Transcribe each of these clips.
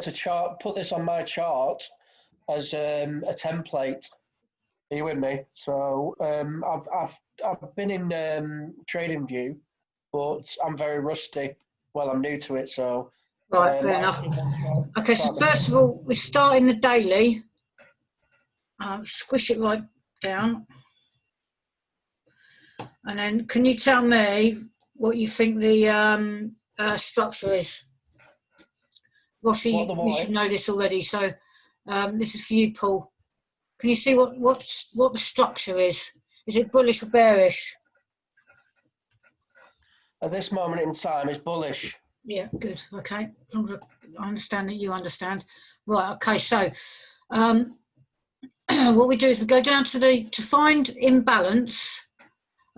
to put this on my chart as a template. Are you with me? So I've been in TradingView, but I'm very rusty. Well, I'm new to it, so right. Fair enough. Okay, so first of all, we're starting the daily. Squish it right down, and then can you tell me what you think the structure is? Rossi, you should know this already. So this is for you, Paul. Can you see what the structure is? Is it bullish or bearish? At this moment in time, it's bullish. Yeah, good. Okay, as long as I understand that you understand. Right. Okay. So what we do is we go down to find imbalance.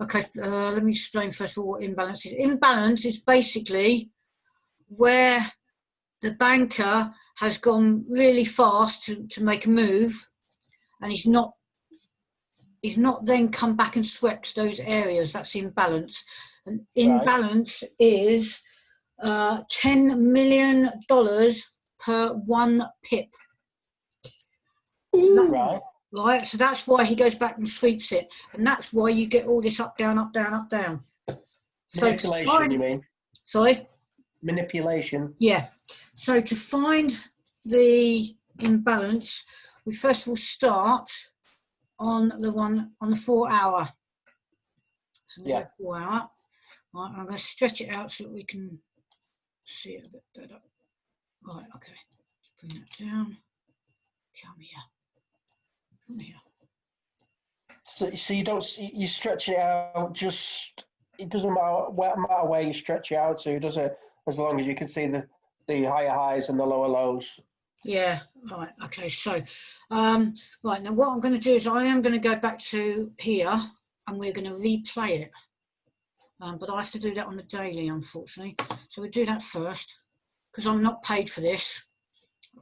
Okay. Let me explain first of all what imbalance is. Imbalance is basically where the banker has gone really fast to make a move, and he's not then come back and swept those areas. That's imbalance. And imbalance is $10 million per 1 pip. So right, so that's why he goes back and sweeps it, and that's why you get all this up, down, up, down, up, down. Manipulation, you mean? Sorry? Manipulation. Yeah. So to find the imbalance, we first of all start on the 4 hour. So yeah. 4 hour. Right, I'm going to stretch it out so that we can see it a bit better. Right, okay. Let's bring that down. Come here. Come here. So you stretch it out. Just it doesn't matter where you stretch it out to, does it? As long as you can see the higher highs and the lower lows. Yeah. Right. Okay. So, right now, what I'm going to do is I am going to go back to here, and we're going to replay it. But I have to do that on the daily, unfortunately. So we'll do that first, because I'm not paid for this.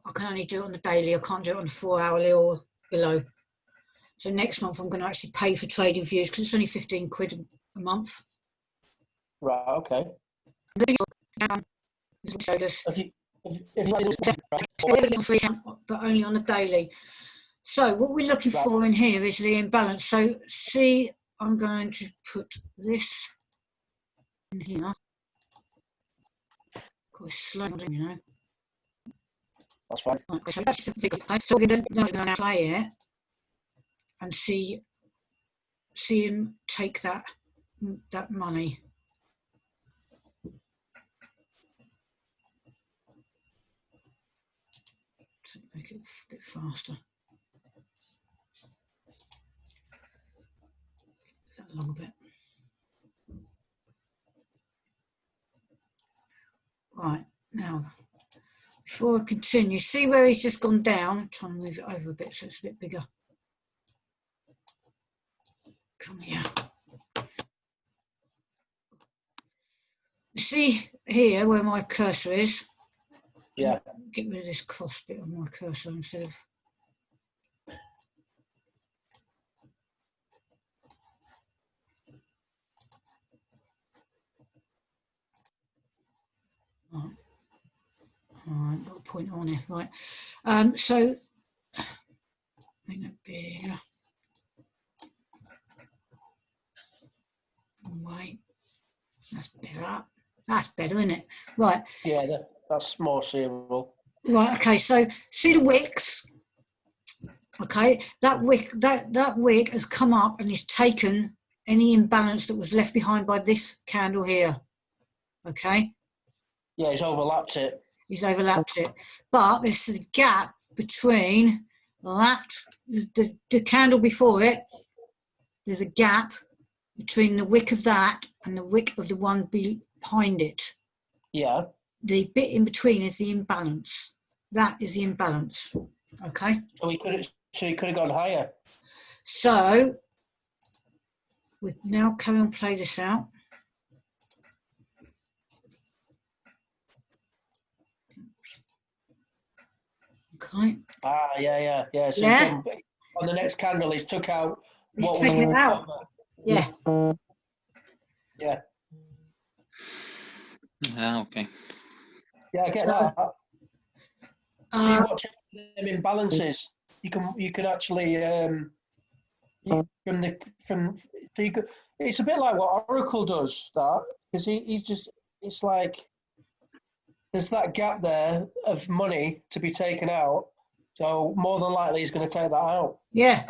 I can only do it on the daily. I can't do it on the 4 hourly or below. So next month I'm going to actually pay for trading views because it's only 15 quid a month. Right. Okay. Free account, but only on the daily. So what we're looking for in here is the imbalance. So see, I'm going to put this in here. Quite slow, you know. That's fine. Okay, so that's the figure. So we're going to play it and see him take that money. To make it a bit faster. That along a bit. Right, now, before I continue, see where he's just gone down? I'm trying to move it over a bit so it's a bit bigger. Come here. See here where my cursor is? Yeah. Get rid of this cross bit of my cursor instead of... I've got a point on here, right. So, make that bigger. Right. That's better. That's better, isn't it? Right. Yeah, that's more seeable. Right, okay, so see the wicks? Okay, that wick has come up and has taken any imbalance that was left behind by this candle here. Okay? Yeah, he's overlapped it. He's overlapped it. But there's a gap between that, the candle before it, there's a gap between the wick of that and the wick of the one behind it. Yeah. The bit in between is the imbalance. That is the imbalance. Okay? So he could have gone higher. So we now carry on play this out. Okay. Yeah. So yeah. On the next candle, he's took out. He's taken it out. Yeah. Yeah. Ah, okay. Yeah, I get that. So you watch them imbalances. You can actually it's a bit like what Oracle does, that, because he's just, it's like there's that gap there of money to be taken out, so more than likely he's going to take that out. Yeah.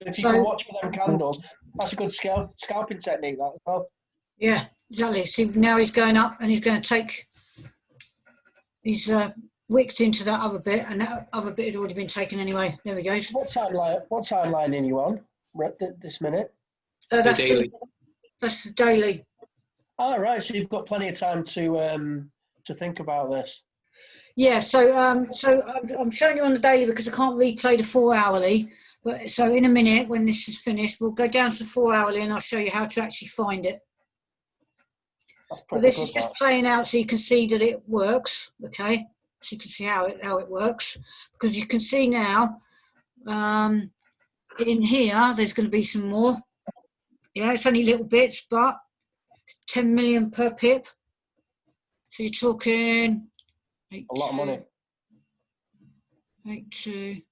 If you can watch for them candles, that's a good scalping technique, that as well. Yeah, exactly. See, now he's going up and he's going to take, he's wicked into that other bit, and that other bit had already been taken anyway. There we go. What timeline are you on this minute? That's the daily. Oh, right, so you've got plenty of time to think about this. Yeah, so I'm showing you on the daily because I can't replay the 4 hourly. But so in a minute, when this is finished, we'll go down to the 4 hourly and I'll show you how to actually find it. But this is just playing out so you can see that it works. Okay, so you can see how it works, because you can see now in here there's going to be some more. Yeah, it's only little bits, but 10 million per pip. So you're talking a lot of money. 82.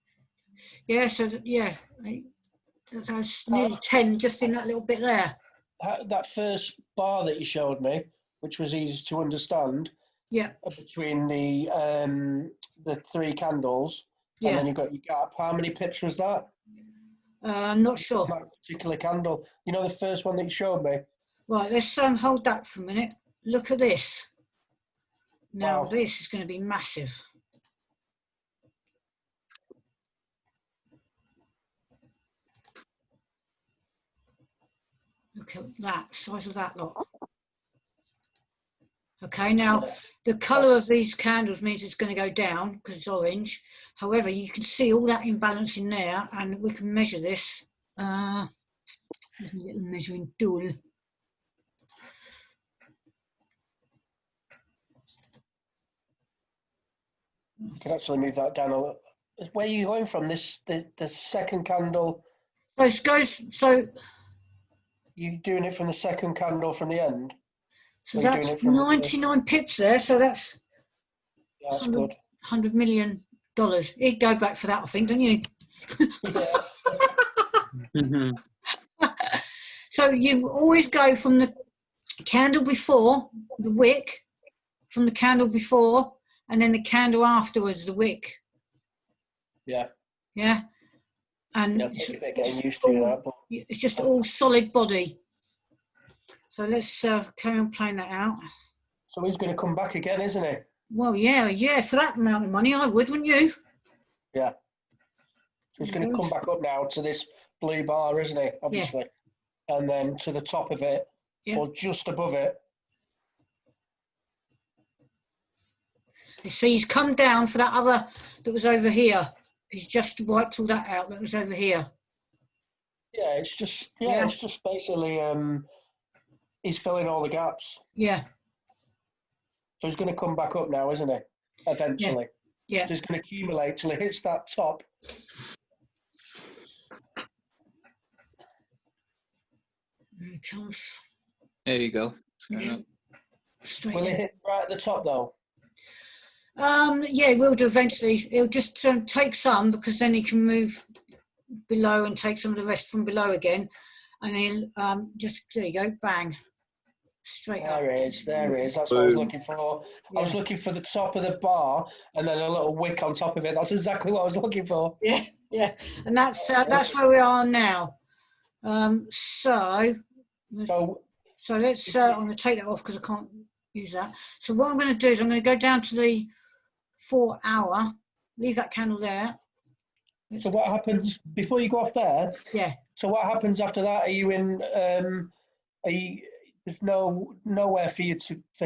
Yeah, so yeah, that's nearly 10 just in that little bit there. That first bar that you showed me, which was easy to understand. Yeah. Between the 3 candles, yeah, and then you've got your gap. How many pips was that? I'm not sure. That particular candle. You know, the first one that you showed me. Right, let's hold that for a minute. Look at this. Now Wow. This is going to be massive. Look at that size of that lot. Okay, now the colour of these candles means it's going to go down because it's orange. However, you can see all that imbalance in there, and we can measure this. There's a little measuring tool. You can actually move that down a little. Where are you going from? The second candle. So you're doing it from the second candle from the end. So that's 99 pips there. So that's that's good. $100 million. You'd go back for that, I think, don't you? Yeah. So you always go from the candle before, the wick, from the candle before, and then the candle afterwards, the wick. Yeah. Yeah. And getting used to that. But it's just all solid body. So let's carry on playing that out. So he's going to come back again, isn't he? Well, yeah. For that amount of money, I would, wouldn't you? Yeah. So he's going to come back up now to this blue bar, isn't he? Obviously. Yeah. And then to the top of it, or just above it. You see, he's come down for that other that was over here. He's just wiped all that out that was over here. Yeah, it's just it's just basically he's filling all the gaps. Yeah. So he's going to come back up now, isn't he? Eventually. Yeah. So he's going to accumulate till he hits that top. There he comes. There you go. Yeah. Will it hit right at the top though? Yeah, it will do eventually. He'll just take some, because then he can move below and take some of the rest from below again, and he'll just, there you go, bang, straight up. There it is. That's what I was looking for. Yeah. I was looking for the top of the bar and then a little wick on top of it. That's exactly what I was looking for. Yeah, and that's where we are now. So let's. I'm going to take that off because I can't use that. So what I'm going to do is I'm going to go down to the 4 hour. Leave that candle there. So what happens before you go off there? Yeah. So what happens after that? Are you in? There's nowhere for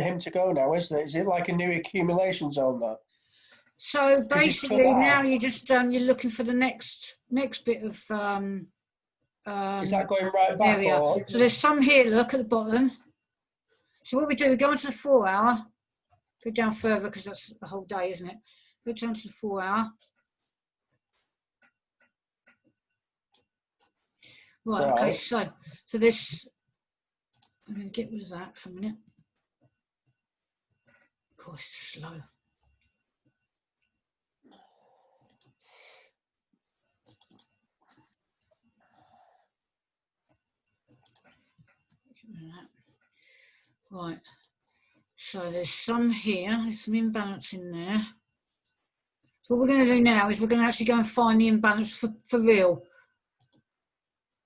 him to go now, is there? Is it like a new accumulation zone there? So basically, now you're just you're looking for the next bit of. Is that going right back? Or? So there's some here. Look at the bottom. So what we do, we go into the 4 hour. Go down further because that's the whole day, isn't it? Go down to the 4 hour. Right. Okay. So this. I'm going to get rid of that for a minute. Of course, it's slow. Right. So there's some here. There's some imbalance in there. So what we're going to do now is we're going to actually go and find the imbalance for real.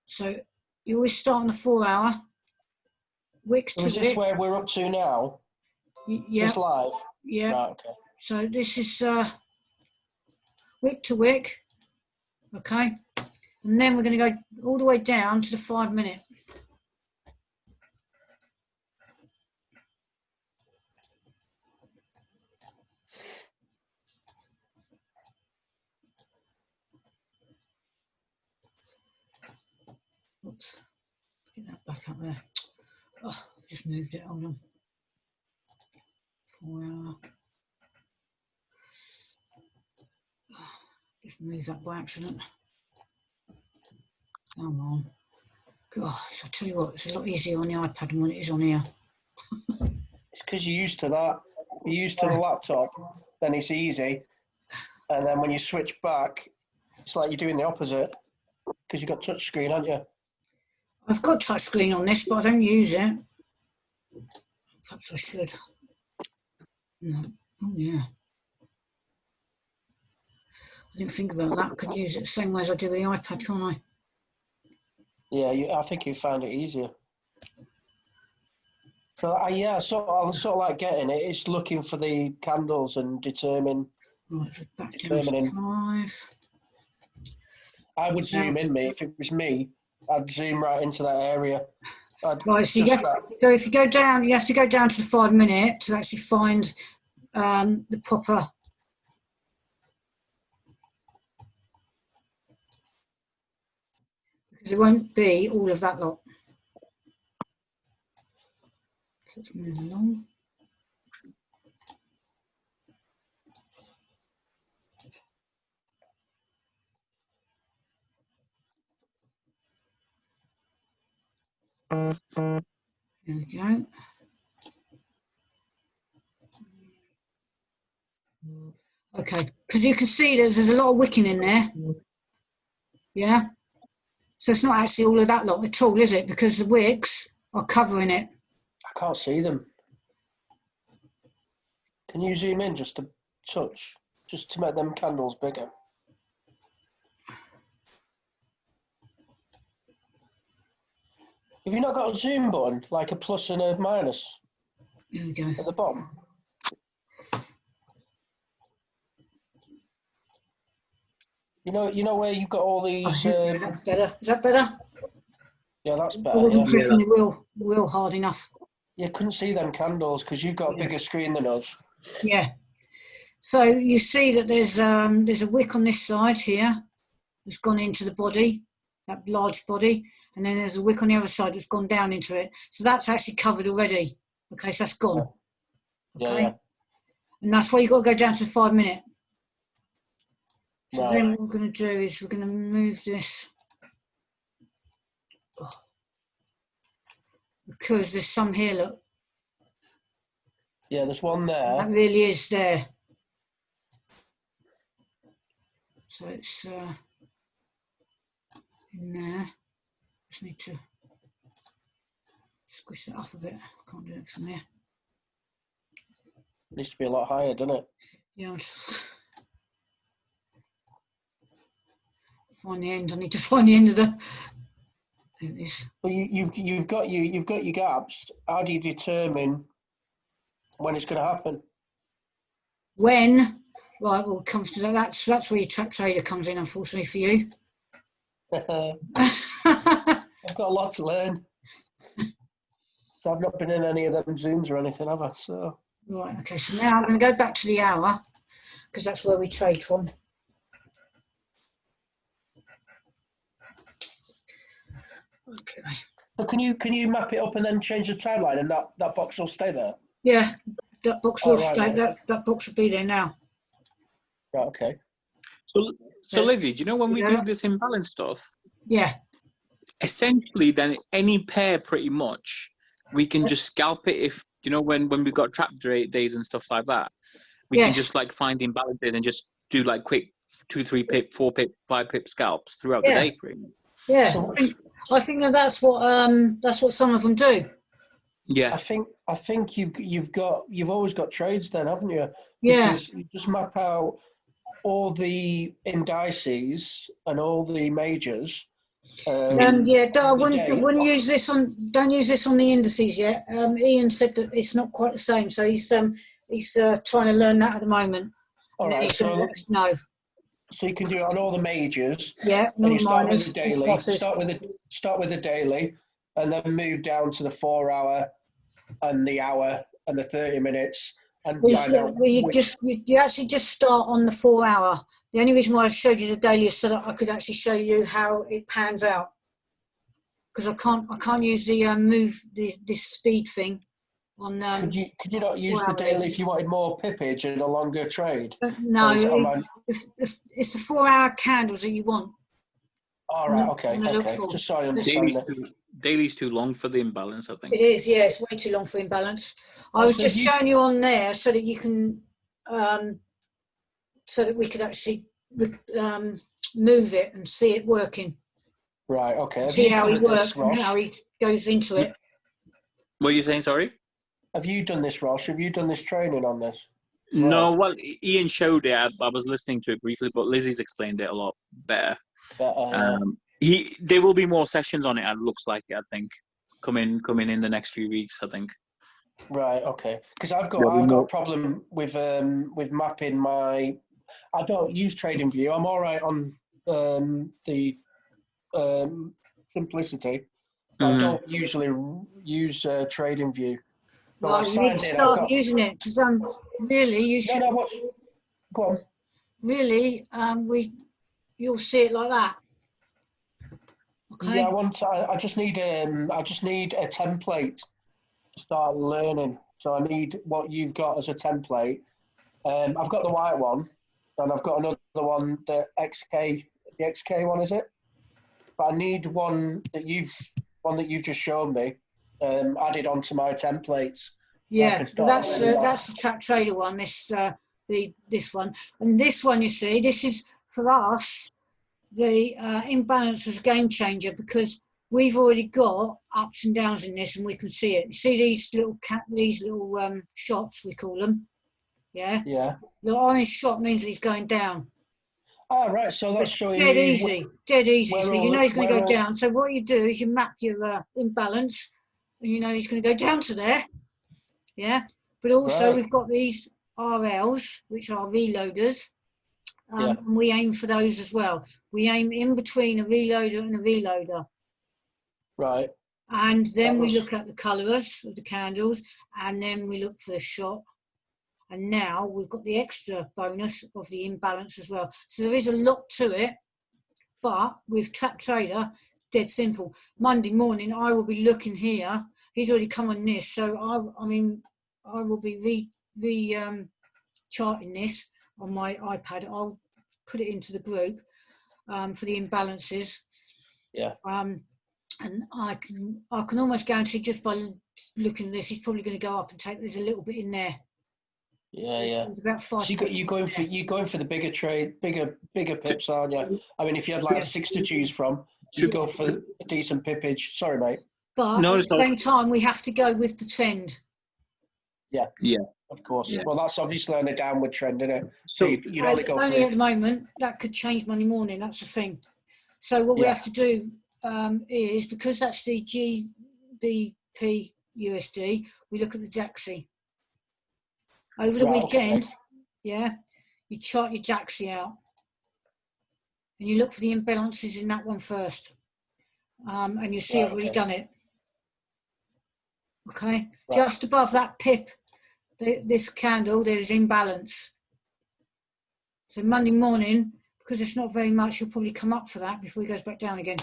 So you always start on the 4 hour. Wick to Is this where we're up to now? Yeah. Just live? Yeah. Right, okay. So this is wick to wick. Okay. And then we're going to go all the way down to the 5 minute. Oops. Get that back up there. Oh, just moved it. Hold on. 4 hour. Just moved that by accident. Come on. Gosh, I tell you what, it's a lot easier on the iPad than what it is on here. It's because you're used to that. You're used to the laptop, then it's easy. And then when you switch back, it's like you're doing the opposite because you've got touch screen, haven't you? I've got touch screen on this, but I don't use it. Perhaps I should. No. Oh, yeah. I didn't think about that. I could use it the same way as I do the iPad, can't I? Yeah, I think you found it easier. So, I was sort of like getting it. It's looking for the candles and determining. Right, so back down to 5. I would zoom in, me. If it was me, I'd zoom right into that area. Right, so if you go down, you have to go down to the 5 minute to actually find the proper. Because it won't be all of that lot. So let's move along. There we go. Okay, because you can see there's a lot of wicking in there. Yeah. So it's not actually all of that lot at all, is it? Because the wicks are covering it. I can't see them. Can you zoom in just a touch, just to make them candles bigger? Have you not got a zoom button, like a plus and a minus? There we go. At the bottom? You know where you've got all these... That's better. Is that better? Yeah, that's better. I wasn't pressing the wheel hard enough. You couldn't see them candles because you've got a bigger screen than us. Yeah. So you see that there's a wick on this side here. It's gone into the body, that large body, and then there's a wick on the other side that's gone down into it. So that's actually covered already. Okay, so that's gone. Okay. Yeah. And that's why you've got to go down to the 5 minute. So then what we're going to do is we're going to move this. Because there's some here, look. Yeah, there's one there. That really is there. So it's in there. Just need to squish that off a bit. I can't do it from there. Needs to be a lot higher, doesn't it? Yeah. Find the end. I need to find the end of the. There it is. Well, you've got your gaps. How do you determine when it's going to happen? When? Right. Well, it comes to that. That's where your trap trader comes in. Unfortunately for you. I've got a lot to learn. So I've not been in any of them Zooms or anything, have I? So. Right. Okay. So now I'm going to go back to the hour because that's where we trade from. Okay. So can you map it up and then change the timeline, and that box will stay there? Yeah, that box will stay. That box will be there now. Right. Okay. So Lizzie, do you know when we do this imbalance stuff? Yeah. Essentially, then any pair, pretty much, we can just scalp it. If you know when we've got trap days and stuff like that, we can just like find the imbalances and just do like quick 2, 3 pip, 4 pip, 5 pip scalps throughout the day, pretty much. Yeah. I think that's what some of them do. Yeah. I think you've always got trades then, haven't you? Yeah. Because you just map out all the indices and all the majors. Yeah, I The day. wouldn't use this on. Don't use this on the indices yet. Ian said that it's not quite the same, so he's trying to learn that at the moment. All And then right, he's going to let us know. so you can do it on all the majors. Yeah, And you all start with miners, the all daily. pluses. Start with the daily, and then move down to the 4 hour and the hour and the 30 minutes, and find out which. You actually just start on the 4 hour. The only reason why I showed you the daily is so that I could actually show you how it pans out. Because I can't use the this speed thing on. Could you not use the daily if you wanted more pippage and a longer trade? No, if it's the 4 hour candles that you want. All right, okay. Just so I understand Daily's too long for the imbalance, I think. It is, yeah, it's way too long for imbalance. I was just showing you on there so that you can, so that we could actually move it and see it working. Right, okay. See how he works and how he goes into it. What are you saying, sorry? Have you done this, Ross? Have you done this training on this? No, well, Ian showed it. I was listening to it briefly, but Lizzie's explained it a lot better. There will be more sessions on it. It looks like it. I think coming in the next few weeks. I think. Right. Okay. Because I've got a problem with mapping my. I don't use TradingView. I'm all right on the Simplicity. I don't usually use TradingView. Well, you need to start using it because really you should. No, go on. Really, you'll see it like that. Okay. Yeah, I just need a template to start learning. So I need what you've got as a template. I've got the white one, and I've got another one, the XK one, is it? But I need one that you've just shown me, added onto my templates. Yeah, that's the Track Trader one. This one, and this one, you see, this is for us. The imbalance was a game changer because we've already got ups and downs in this, and we can see it. See these little shots, we call them. Yeah. Yeah. The orange shot means that he's going down. Oh, right. So that's showing dead easy. So you know he's going to go down. So what you do is you map your imbalance, and you know he's going to go down to there. Yeah. But also we've got these RLs, which are reloaders. And we aim for those as well. We aim in between a reloader and a reloader. Right. And then we look at the colours of the candles, and then we look for the shot. And now we've got the extra bonus of the imbalance as well. So there is a lot to it, but with Track Trader, dead simple. Monday morning, I will be looking here. He's already come on this, so I will be charting this on my iPad. I'll put it into the group for the imbalances. Yeah. And I can almost guarantee just by looking at this, he's probably going to go up and there's a little bit in there. Yeah. There's about 5. So you're going for the bigger trade, bigger pips, aren't you? I mean, if you had like 6 to choose from, you go for a decent pippage. Sorry, mate. But at the same time, we have to go with the trend. Yeah. Of course. Yeah. Well, that's obviously on a downward trend, isn't it? So you'd only go at the moment. That could change Monday morning. That's the thing. So what we have to do is, because that's the GBP USD, we look at the DAXI. Over the weekend, you chart your DAXI out, and you look for the imbalances in that one first, and you see I've already done it. Okay, just above that pip, this candle, there's imbalance. So Monday morning, because it's not very much, you'll probably come up for that before he goes back down again.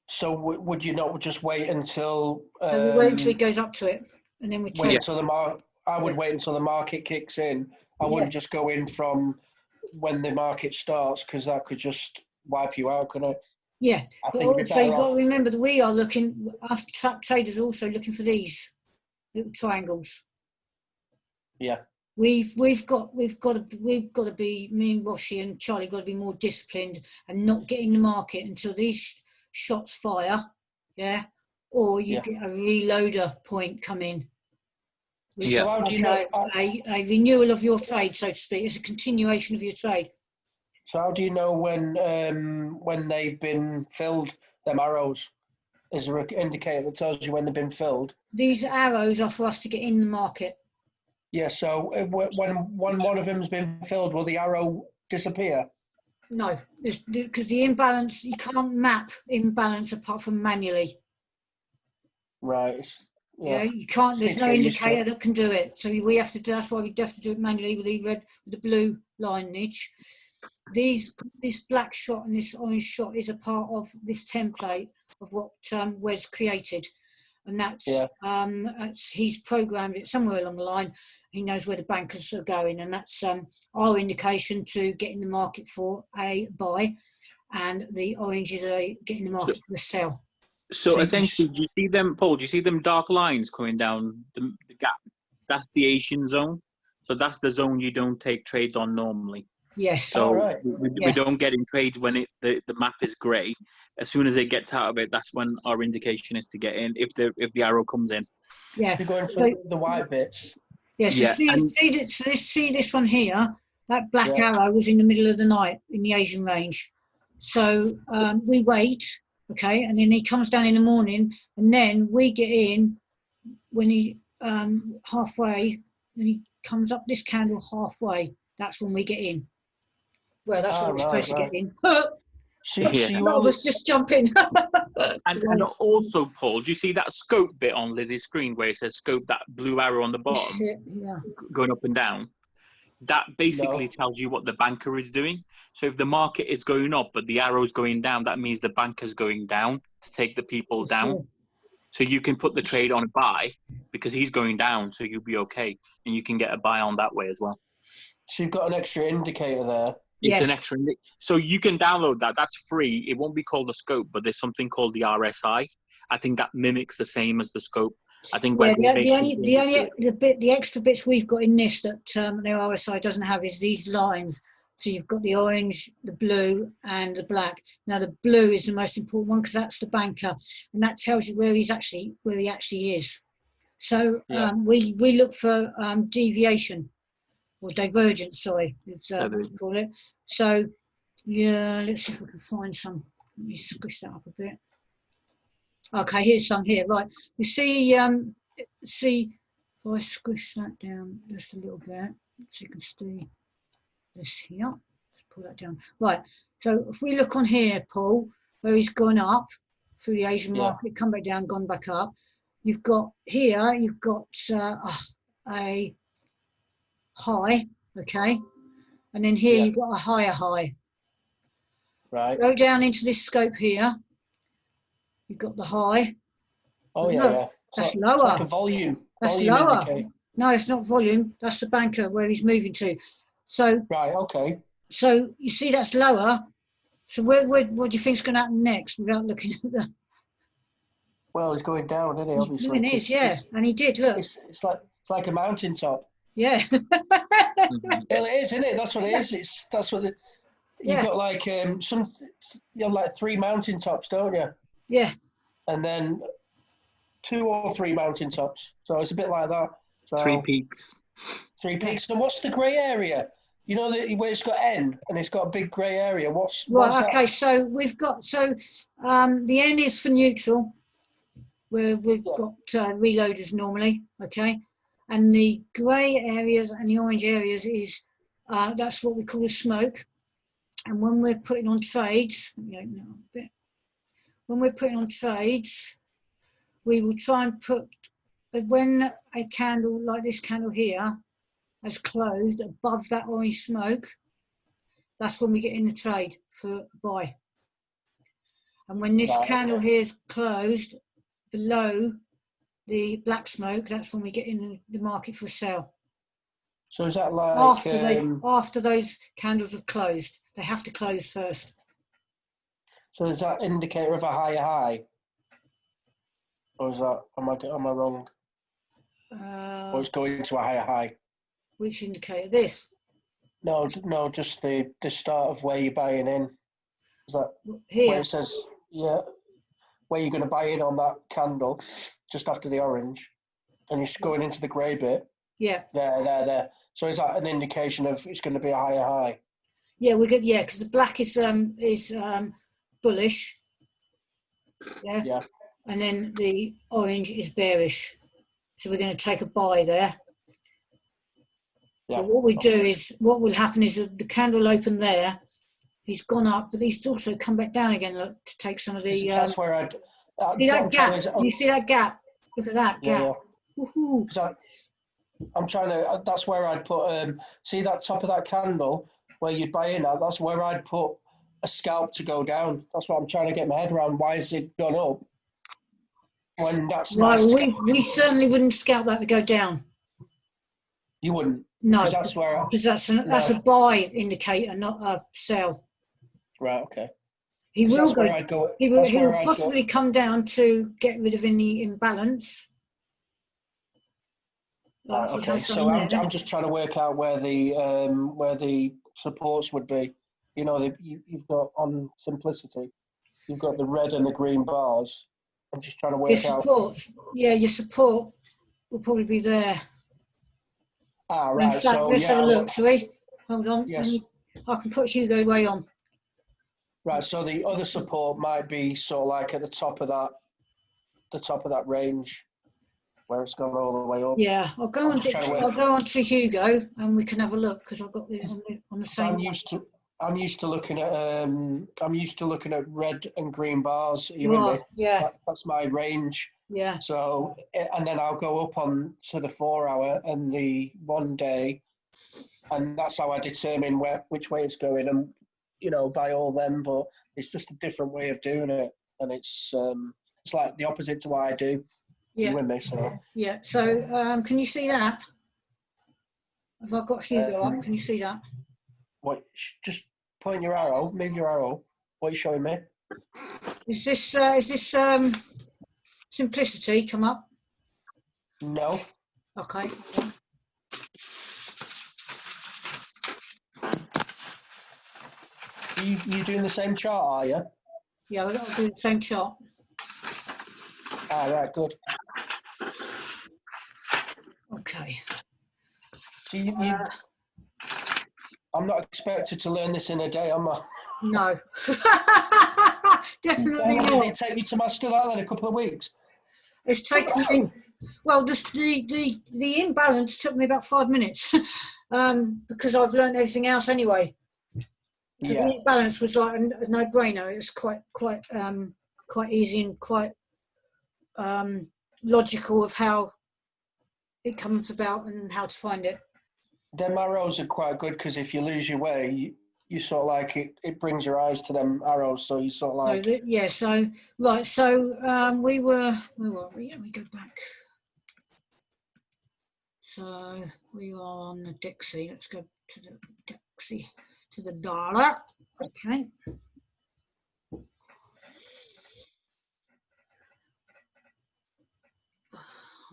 So would you not just wait until? So we wait until he goes up to it, and then we trade. Wait until I would wait until the market kicks in. I wouldn't just go in from when the market starts, because that could just wipe you out, couldn't it? Yeah, but also you've got to remember that we are looking. Our Track Traders are also looking for these little triangles. Yeah. We've got to be, me and Roshi and Charlie got to be more disciplined and not get in the market until these shots fire, or you Yeah. get a reloader point come in, which Yeah. is So how do like you know? a renewal of your trade, so to speak. It's a continuation of your trade. So how do you know when they've been filled? Them arrows, is there an indicator that tells you when they've been filled? These arrows are for us to get in the market. Yeah. So when one of them's been filled, will the arrow disappear? No, because the imbalance, you can't map imbalance apart from manually. Right. Yeah, Yeah. you can't. There's Need to no get used to indicator it. that can do it. So we have to do. That's why we have to do it manually with the red, with the blue lineage. This black shot and this orange shot is a part of this template of what Wes created, and that's he's programmed it somewhere along the line. He knows where the bankers are going, and that's our indication to get in the market for a buy, and the orange is a get in the market for a sell. So essentially, do you see them, Paul? Do you see them dark lines coming down the gap? That's the Asian zone. So that's the zone you don't take trades on normally. Yes. So right. we don't get in trades when the map is grey. As soon as it gets out of it, that's when our indication is to get in. If the arrow comes in. Yeah. You're going for the white bits. Yeah. So Yeah. see this one here. That black arrow was in the middle of the night in the Asian range. So we wait, okay, and then he comes down in the morning, and then we get in when he halfway, when he comes up this candle halfway. That's when we get in. Well, that's when we're supposed to get in. So Yeah. you I was just jumping. And also, Paul, do you see that scope bit on Lizzie's screen where it says scope, that blue arrow on the bottom, Yeah. going up and down? That basically tells you what the banker is doing. So if the market is going up, but the arrow's going down, that means the banker's going down to take the people down. So you can put the trade on a buy because he's going down, so you'll be okay. And you can get a buy on that way as well. So you've got an extra indicator there. It's an extra. So you can download that. That's free. It won't be called a scope, but there's something called the RSI. I think that mimics the same as the scope. I think the extra bits we've got in this that the RSI doesn't have is these lines. So you've got the orange, the blue, and the black. Now the blue is the most important one because that's the banker, and that tells you where he actually is. So we look for deviation or divergence. Sorry, it's what we call it. So yeah, let's see if we can find some. Let me squish that up a bit. Okay, here's some here. Right, you see, if I squish that down just a little bit, so you can see this here. Let's pull that down. Right, so if we look on here, Paul, where he's gone up through the Asian market, come back down, gone back up. You've got here, you've got a high, okay, and then here you've got a higher high. Right. Go down into this scope here. You've got the high. Oh yeah. That's so, lower. It's like a volume. That's volume lower. Indicator. No, it's not volume. That's the banker where he's moving to. So right. Okay. So you see that's lower. So what do you think is going to happen next without looking at the? Well, he's going down, isn't he? Obviously. It is, yeah. And he did look. It's like a mountaintop. Yeah. Well, it is, isn't it? That's what it is. That's what you've got like you have like 3 mountaintops, don't you? Yeah. And then 2 or 3 mountaintops. So it's a bit like that. So 3 peaks. 3 peaks. So what's the grey area? You know where it's got N and it's got a big grey area. What's okay? So we've got the N is for neutral, where we've got reloaders normally. Okay, and the grey areas and the orange areas is that's what we call a smoke. And when we're putting on trades, when we're putting on trades, we will try and put when a candle like this candle here has closed above that orange smoke, that's when we get in the trade for buy. And when this candle here is closed below the black smoke, that's when we get in the market for sell. So is that like after those candles have closed? They have to close first. So is that indicator of a higher high? Or is that am I wrong? Or it's going to a higher high? Which indicator? This? No, just the start of where you're buying in. Is that here? Where it says where you're going to buy in on that candle, just after the orange, and you're going into the grey bit. Yeah. There. So is that an indication of it's going to be a higher high? Yeah, we're good. Yeah, because the black is bullish. Yeah. Yeah. And then the orange is bearish. So we're going to take a buy there. Yeah. But what we do is, what will happen is that the candle opened there. He's gone up, but he's also come back down again. Look, to take some of the. That's where I'd. See that gap? You see that gap? Look at that gap. Yeah. Woohoo! I'm trying to. That's where I'd put. See that top of that candle where you'd buy in at. That's where I'd put a scalp to go down. That's what I'm trying to get my head around. Why has it gone up? When that's right, nice. we certainly wouldn't scalp that to go down. You wouldn't. No, that's where. Because that's a buy indicator, not a sell. Right. Okay. He will go. He will I'd possibly come down to get rid of any imbalance. Right, okay, so I'm just trying to work out where the supports would be. You know, you've got on simplicity, you've got the red and the green bars. I'm just trying to work out. Yeah, your support will probably be there. Ah, right. In fact, let's have a look, shall we? Hold on. Yes. I can put Hugo way on. Right. So the other support might be sort of like at the top of that range, where it's gone all the way up. Yeah, I'll go on to Hugo, and we can have a look because I've got the on the same. I'm used to looking at red and green bars. You right, with me? Yeah. That's my range. Yeah. So, and then I'll go up on to the 4 hour and the 1 day, and that's how I determine which way it's going, and by all them. But it's just a different way of doing it, and it's like the opposite to what I do. Yeah. You with me? So. Yeah. So, can you see that? Have I got Hugo up? Can you see that? What? Just point your arrow. Move your arrow. What are you showing me? Is this simplicity come up? No. Okay. You doing the same chart, are you? Yeah, we've got to do the same chart. Ah, right, good. Okay. So I'm not expected to learn this in a day, am I? No. Definitely How long not. did it take you to master that then? A couple of weeks? It's taken me, well, the imbalance took me about 5 minutes because I've learned everything else anyway. So yeah. the imbalance was like a no-brainer. It was quite easy and quite logical of how it comes about and how to find it. Them arrows are quite good because if you lose your way, you sort of like it brings your eyes to them arrows, so you sort of like. We were, where were we? Let me go back. So we are on the Dixie. Let's go to the Dixie, to the dollar. Okay.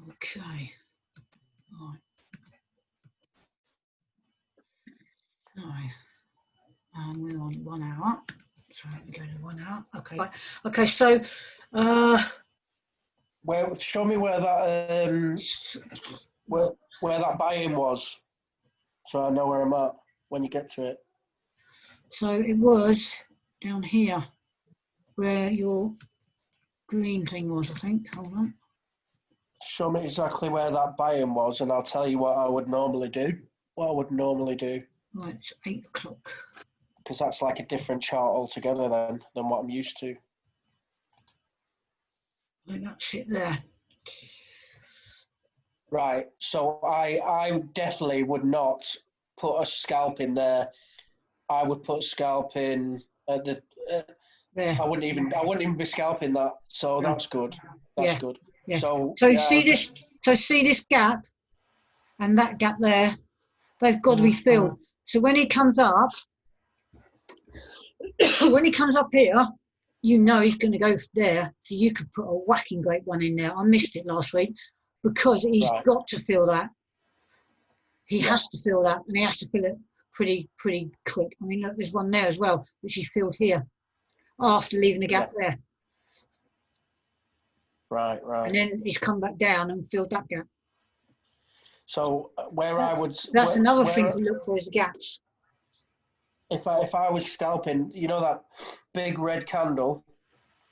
Okay. All right. So, we're on 1 hour. So we go to 1 hour. Okay. Right. Okay. So, Show me where that where that buy-in was, so I know where I'm at when you get to it. So it was down here where your green thing was, I think. Hold on. Show me exactly where that buy-in was, and I'll tell you what I would normally do. Right, it's 8 o'clock. Because that's like a different chart altogether than what I'm used to. Right, that's it there. Right, so I definitely would not put a scalp in there. I would put a scalp in at the. There. I wouldn't even be scalping that. So that's good. That's good. Yeah. So see this gap, and that gap there. They've got to be filled. So when he comes up, here, you know he's going to go there. So you could put a whacking great one in there. I missed it last week because he's got to fill that. He has to fill that, and he has to fill it pretty quick. I mean, look, there's one there as well, which he filled here after leaving the gap there. Right. And then he's come back down and filled that gap. So That's another thing to look for is the gaps. If I was scalping, you know that big red candle.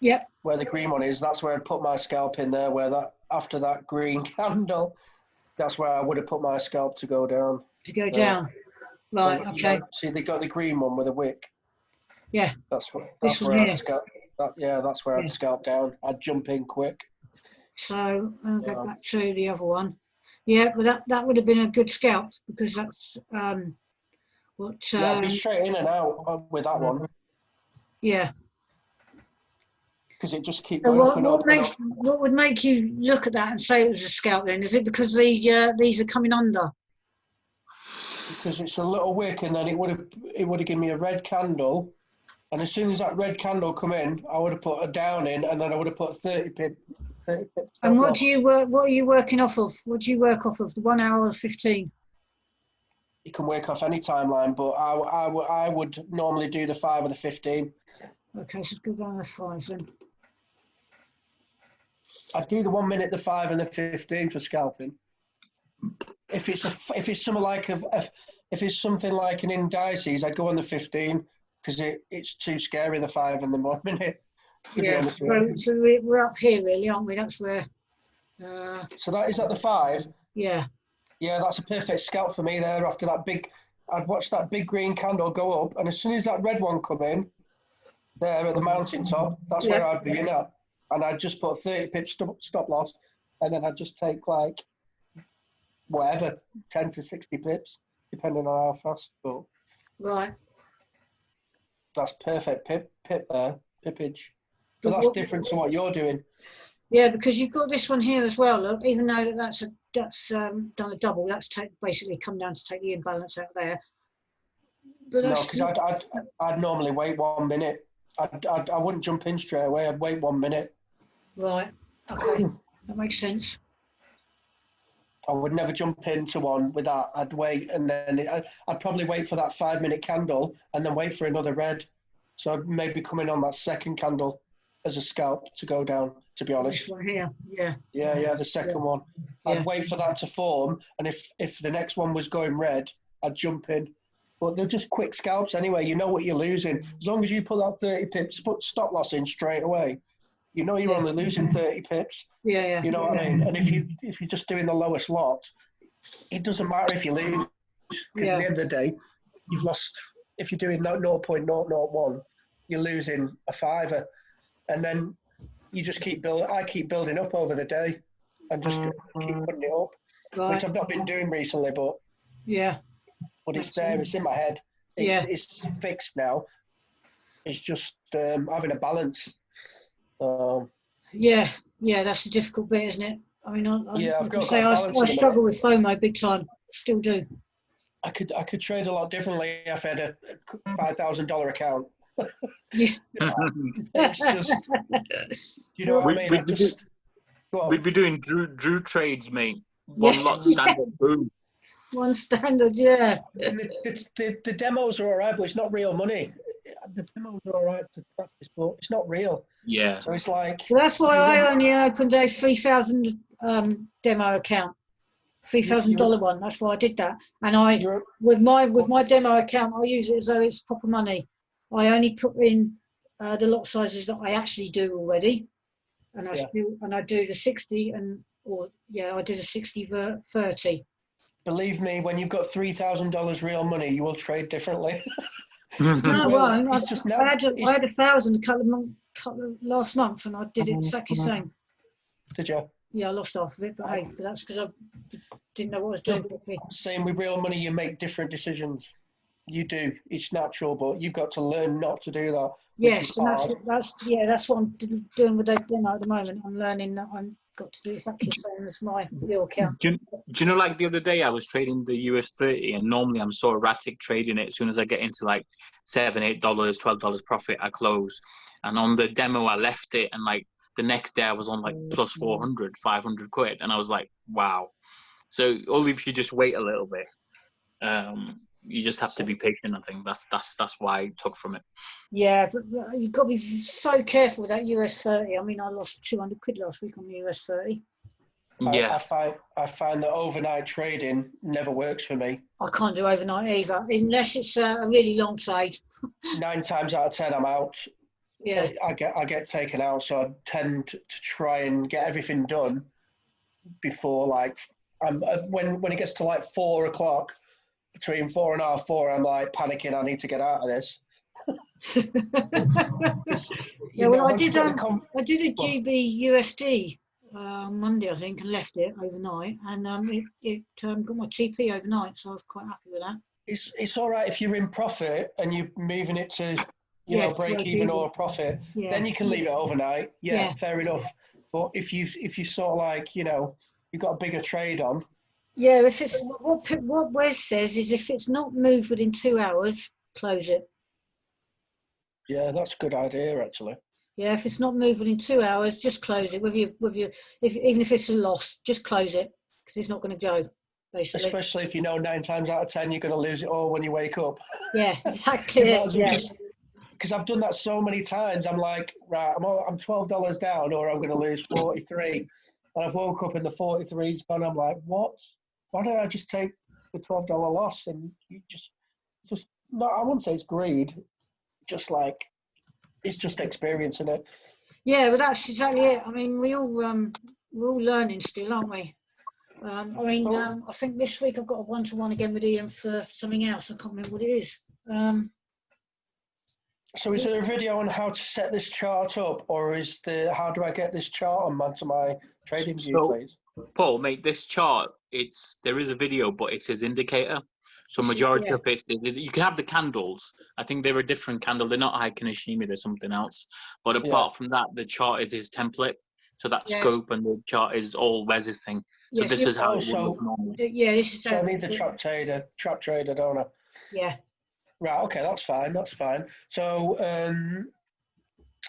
Yep. Where the green one is, that's where I'd put my scalp in there. Where that after that green candle, that's where I would have put my scalp to go down. To go down. Right. Well, Okay. See, they got the green one with a wick. Yeah. That's This where one I'd here. scalp. That's where I'd scalp down. I'd jump in quick. So I'll go back to the other one. Yeah, but that would have been a good scalp because that's what. I'd be straight in and out with that one. Yeah. Because it just keeps So going up and up. What would make you look at that and say it was a scalp then? Is it because these are coming under? Because it's a little wick, and then it would have given me a red candle, and as soon as that red candle come in, I would have put a down in, and then I would have put 30 pips. And what do you work? What are you working off of? What do you work off of? The 1 hour or 15? You can work off any timeline, but I would normally do the 5 or the 15. Okay, so let's go down to 5 then. I'd do the 1 minute, the 5, and the 15 for scalping. If it's something like if it's something like an indices, I'd go on the 15 because it's too scary, the 5 and the 1 minute. Yeah, so we're up here really, aren't we? That's where. So is that the 5? Yeah. Yeah, that's a perfect scalp for me there. After that I'd watch that big green candle go up, and as soon as that red one come in, there at the mountain top, that's where I'd be in at. And I'd just put 30 pips stop loss, and then I'd just take like whatever, 10 to 60 pips, depending on how fast. But right. That's perfect pip there, pippage. But that's different to what you're doing. Yeah, because you've got this one here as well. Look, even though that's done a double, that's basically come down to take the imbalance out there. But no, because I'd normally wait 1 minute. I wouldn't jump in straight away. I'd wait 1 minute. Right. Okay, that makes sense. I would never jump into one with that. I'd wait, and then I'd probably wait for that 5 minute candle, and then wait for another red. So I'd maybe come in on that second candle as a scalp to go down. To be honest. This one here, yeah. Yeah, the second one. I'd wait for that to form, and if the next one was going red, I'd jump in. But they're just quick scalps anyway. You know what you're losing. As long as you put that 30 pips, put stop loss in straight away, you know you're only losing 30 pips. Yeah. You know what I mean? And if you're just doing the lowest lot, it doesn't matter if you lose. Because at the end of the day, you've lost. If you're doing 0.001, you're losing a fiver. And then you just keep building. I keep building up over the day and just keep putting it up, which I've not been doing recently, but it's there. It's in my head. It's fixed now. It's just having a balance. That's the difficult bit, isn't it? I mean, I struggle with FOMO big time. Still do. I could trade a lot differently if I had a $5,000 account. It's just, you know what I mean? We'd be doing Drew trades, mate. One lot standard, boom. One standard, yeah. The demos are all right, but it's not real money. The demos are all right to practice, but it's not real. Yeah. So it's like. Well, that's why I only opened a 3,000 demo account, $3,000 one. That's why I did that. And with my demo account, I use it as though it's proper money. I only put in the lot sizes that I actually do already, and I do the 60 I do the 60-30. Believe me, when you've got $3,000 real money, you will trade differently. No, I had 1,000 last month, and I did it exactly the same. Did you? Yeah, I lost half of it, but that's because I didn't know what I was doing. Same with real money, you make different decisions. You do. It's natural, but you've got to learn not to do that. Yes, and that's what I'm doing with that demo at the moment. I'm learning that I've got to do exactly the same as my real account. Do you know, like the other day I was trading the US 30, and normally I'm so erratic trading it. As soon as I get into like $7, $8, $12 profit, I close. And on the demo, I left it, and like the next day I was on like plus 400, 500 quid, and I was like, wow. So only if you just wait a little bit. you just have to be patient. I think that's why I took from it. Yeah, but you've got to be so careful with that US 30. I mean, I lost 200 quid last week on the US 30. Yeah, I find that overnight trading never works for me. I can't do overnight either, unless it's a really long trade. 9 times out of 10, I'm out. Yeah. I get taken out, so I tend to try and get everything done before when it gets to like 4 o'clock, between 4:30, 4, I'm like panicking. I need to get out of this. Yeah, well, I did a GB USD Monday, I think, and left it overnight, and it got my TP overnight, so I was quite happy with that. It's all right if you're in profit and you're moving it to break even or a profit. Yeah. Then you can leave it overnight. Yeah, fair enough. But if you sort of like you've got a bigger trade on. Yeah, if it's what Wes says is if it's not moved within 2 hours, close it. Yeah, that's a good idea actually. Yeah, if it's not moved within 2 hours, just close it. Even if it's a loss, just close it because it's not going to go. Basically. Especially if you know 9 times out of 10 you're going to lose it all when you wake up. Yeah, exactly. Because I've done that so many times. I'm like, right, I'm $12 down, or I'm going to lose 43, and I've woke up and the 43's gone. I'm like, what? Why don't I just take the $12 loss? And you just no, I wouldn't say it's greed. Just like it's just experiencing it. Yeah, but that's exactly it. I mean, we're all learning still, aren't we? I think this week I've got a 1-to-1 again with Ian for something else. I can't remember what it is. So is there a video on how to set this chart up, or how do I get this chart onto my trading view, please? Paul, mate, this chart, there is a video, but it says indicator. So majority of it, you can have the candles. I think they're a different candle. They're not Heiken Ishimi, they're something else. But apart from that, the chart is his template. So that scope and the chart is all Wes's thing. So this is how it would look normally. Yeah, this is. So I need the trap trader, don't I? Yeah. Right. Okay, that's fine. So,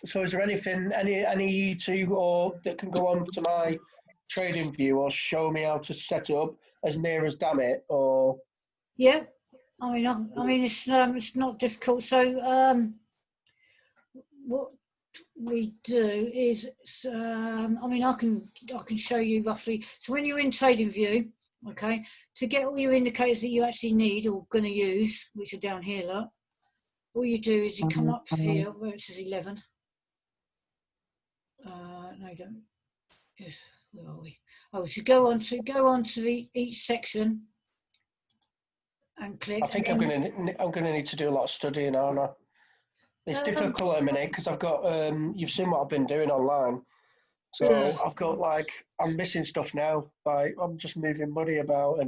so is there anything, any YouTube or that can go on to my trading view or show me how to set it up as near as damn it, or? Yeah, I mean, it's not difficult. So, what we do is, I can show you roughly. So when you're in trading view, okay, to get all your indicators that you actually need or going to use, which are down here, look, all you do is you come up here where it says 11. No, you don't. Where are we? Oh, so go on to each section and click. I think I'm gonna need to do a lot of studying, aren't I? It's difficult at the minute because I've got you've seen what I've been doing online, so I've got I'm missing stuff now. I'm just moving money about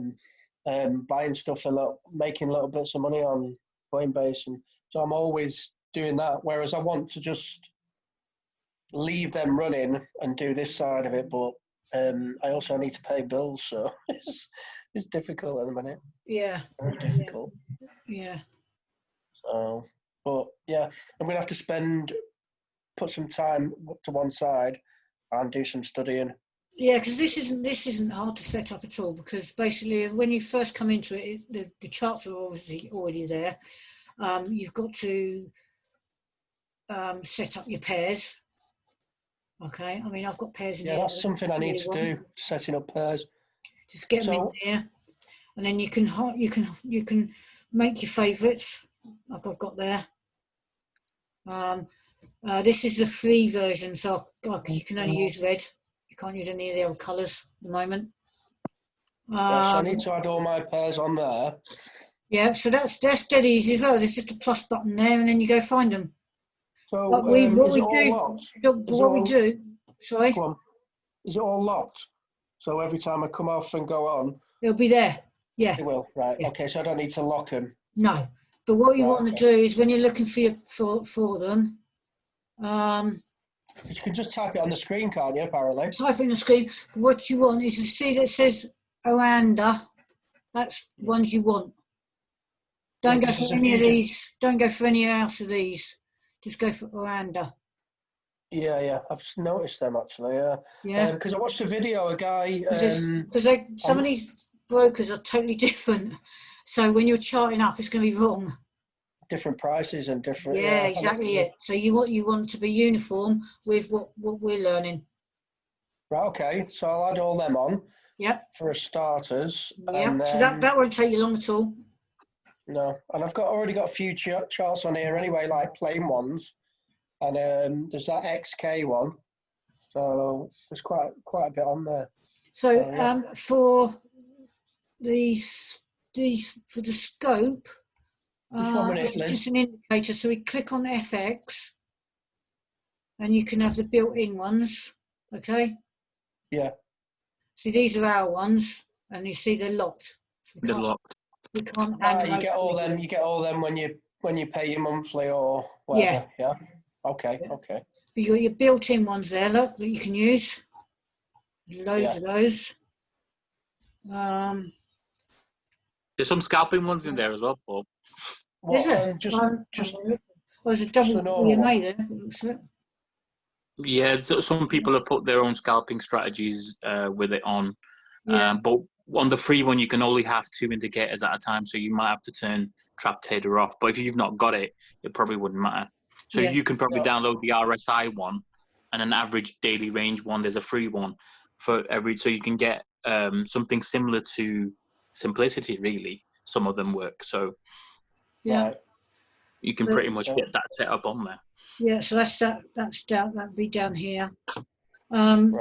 and buying stuff making little bits of money on Coinbase, and so I'm always doing that. Whereas I want to just leave them running and do this side of it, but I also need to pay bills, so it's difficult at the minute. Yeah. Very difficult. Yeah. So, but yeah, I'm gonna have to put some time to one side and do some studying. Yeah, because this isn't hard to set up at all, because basically when you first come into it, the charts are obviously already there. You've got to set up your pairs. Okay, I mean I've got pairs in here. Yeah, that's something I need to do, setting up pairs. Just get them in there, and then you can make your favourites like I've got there. This is the free version, so you can only use red. You can't use any of the other colours at the moment. So I need to add all my pairs on there. Yeah, so that's dead easy as well. There's just a plus button there, and then you go find them. So what we do. Sorry. Go on. Is it all locked? So every time I come off and go on, it'll be there. Yeah. It will. Right. Yeah. Okay. So I don't need to lock them. No, but what you want to do is when you're looking for them. You can just type it on the screen, can't you? Apparently. Type it on the screen. But what you want is to see that says Oranda. That's ones you want. Don't go for any of these. Don't go for any else of these. Just go for Oranda. Yeah, I've noticed them actually. Yeah. Because I watched a video. A guy. Because some of these brokers are totally different. So when you're charting up, it's going to be wrong. Different prices and different. Yeah, exactly it. So you want to be uniform with what we're learning. Right. Okay. So I'll add all them on. Yep. For starters. Yeah. And then, So that won't take you long at all. No, and I've already got a few charts on here anyway, like plain ones, and there's that XK one. So there's quite a bit on there. So yeah. For these for the scope, it's just an indicator. So we click on FX, and you can have the built-in ones. Okay. Yeah. See, these are our ones, and you see they're locked. So they're locked. We can't hand them you get all them. them. You get all them when you pay your monthly or whatever. Yeah. Okay. Okay. But you got your built-in ones there. Look, that you can use. Loads of those. There's some scalping ones in there as well, Paul. Is it? There's a double EMA there. Looks like. Yeah, some people have put their own scalping strategies with it on. But on the free one, you can only have 2 indicators at a time, so you might have to turn trap tader off. But if you've not got it, it probably wouldn't matter. So you can probably download the RSI one and an average daily range one. There's a free one for every, so you can get something similar to Simplicity, really. Some of them work. So you can pretty much get that set up on there. Yeah, so that'd be down here. And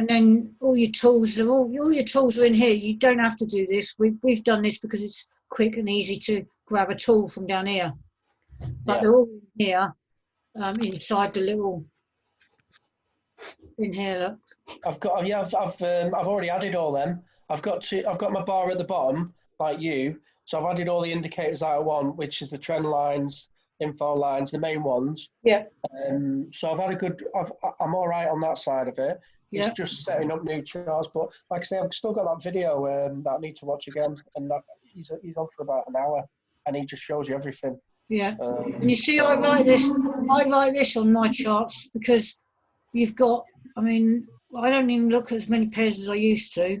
then all your tools are in here. You don't have to do this. We've done this because it's quick and easy to grab a tool from down here. But they're all in here, inside the little in here. Look. I've already added all them. I've got my bar at the bottom like you. So I've added all the indicators that I want, which is the trend lines, info lines, the main ones. Yeah. So I've had I'm all right on that side of it. It's just setting up new charts, but like I say, I've still got that video that I need to watch again, and he's on for about an hour, and he just shows you everything. Yeah. And you see, I write this on my charts because you've got. I mean, I don't even look at as many pairs as I used to.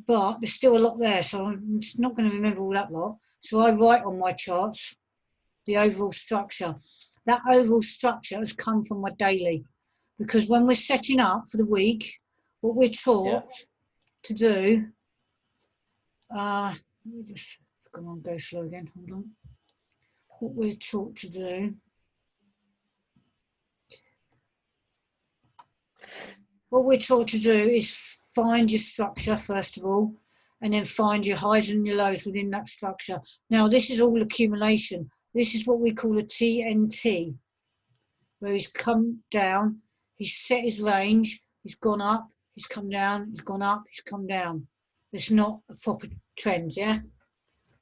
But there's still a lot there, so I'm just not going to remember all that lot. So I write on my charts the overall structure. That overall structure has come from my daily, because when we're setting up for the week, what we're taught to do, let me just go slow again, hold on. What we're taught to do, is find your structure first of all, and then find your highs and your lows within that structure. Now this is all accumulation. This is what we call a TNT, where he's come down, he's set his range, he's gone up, he's come down, he's gone up, he's come down. It's not a proper trend,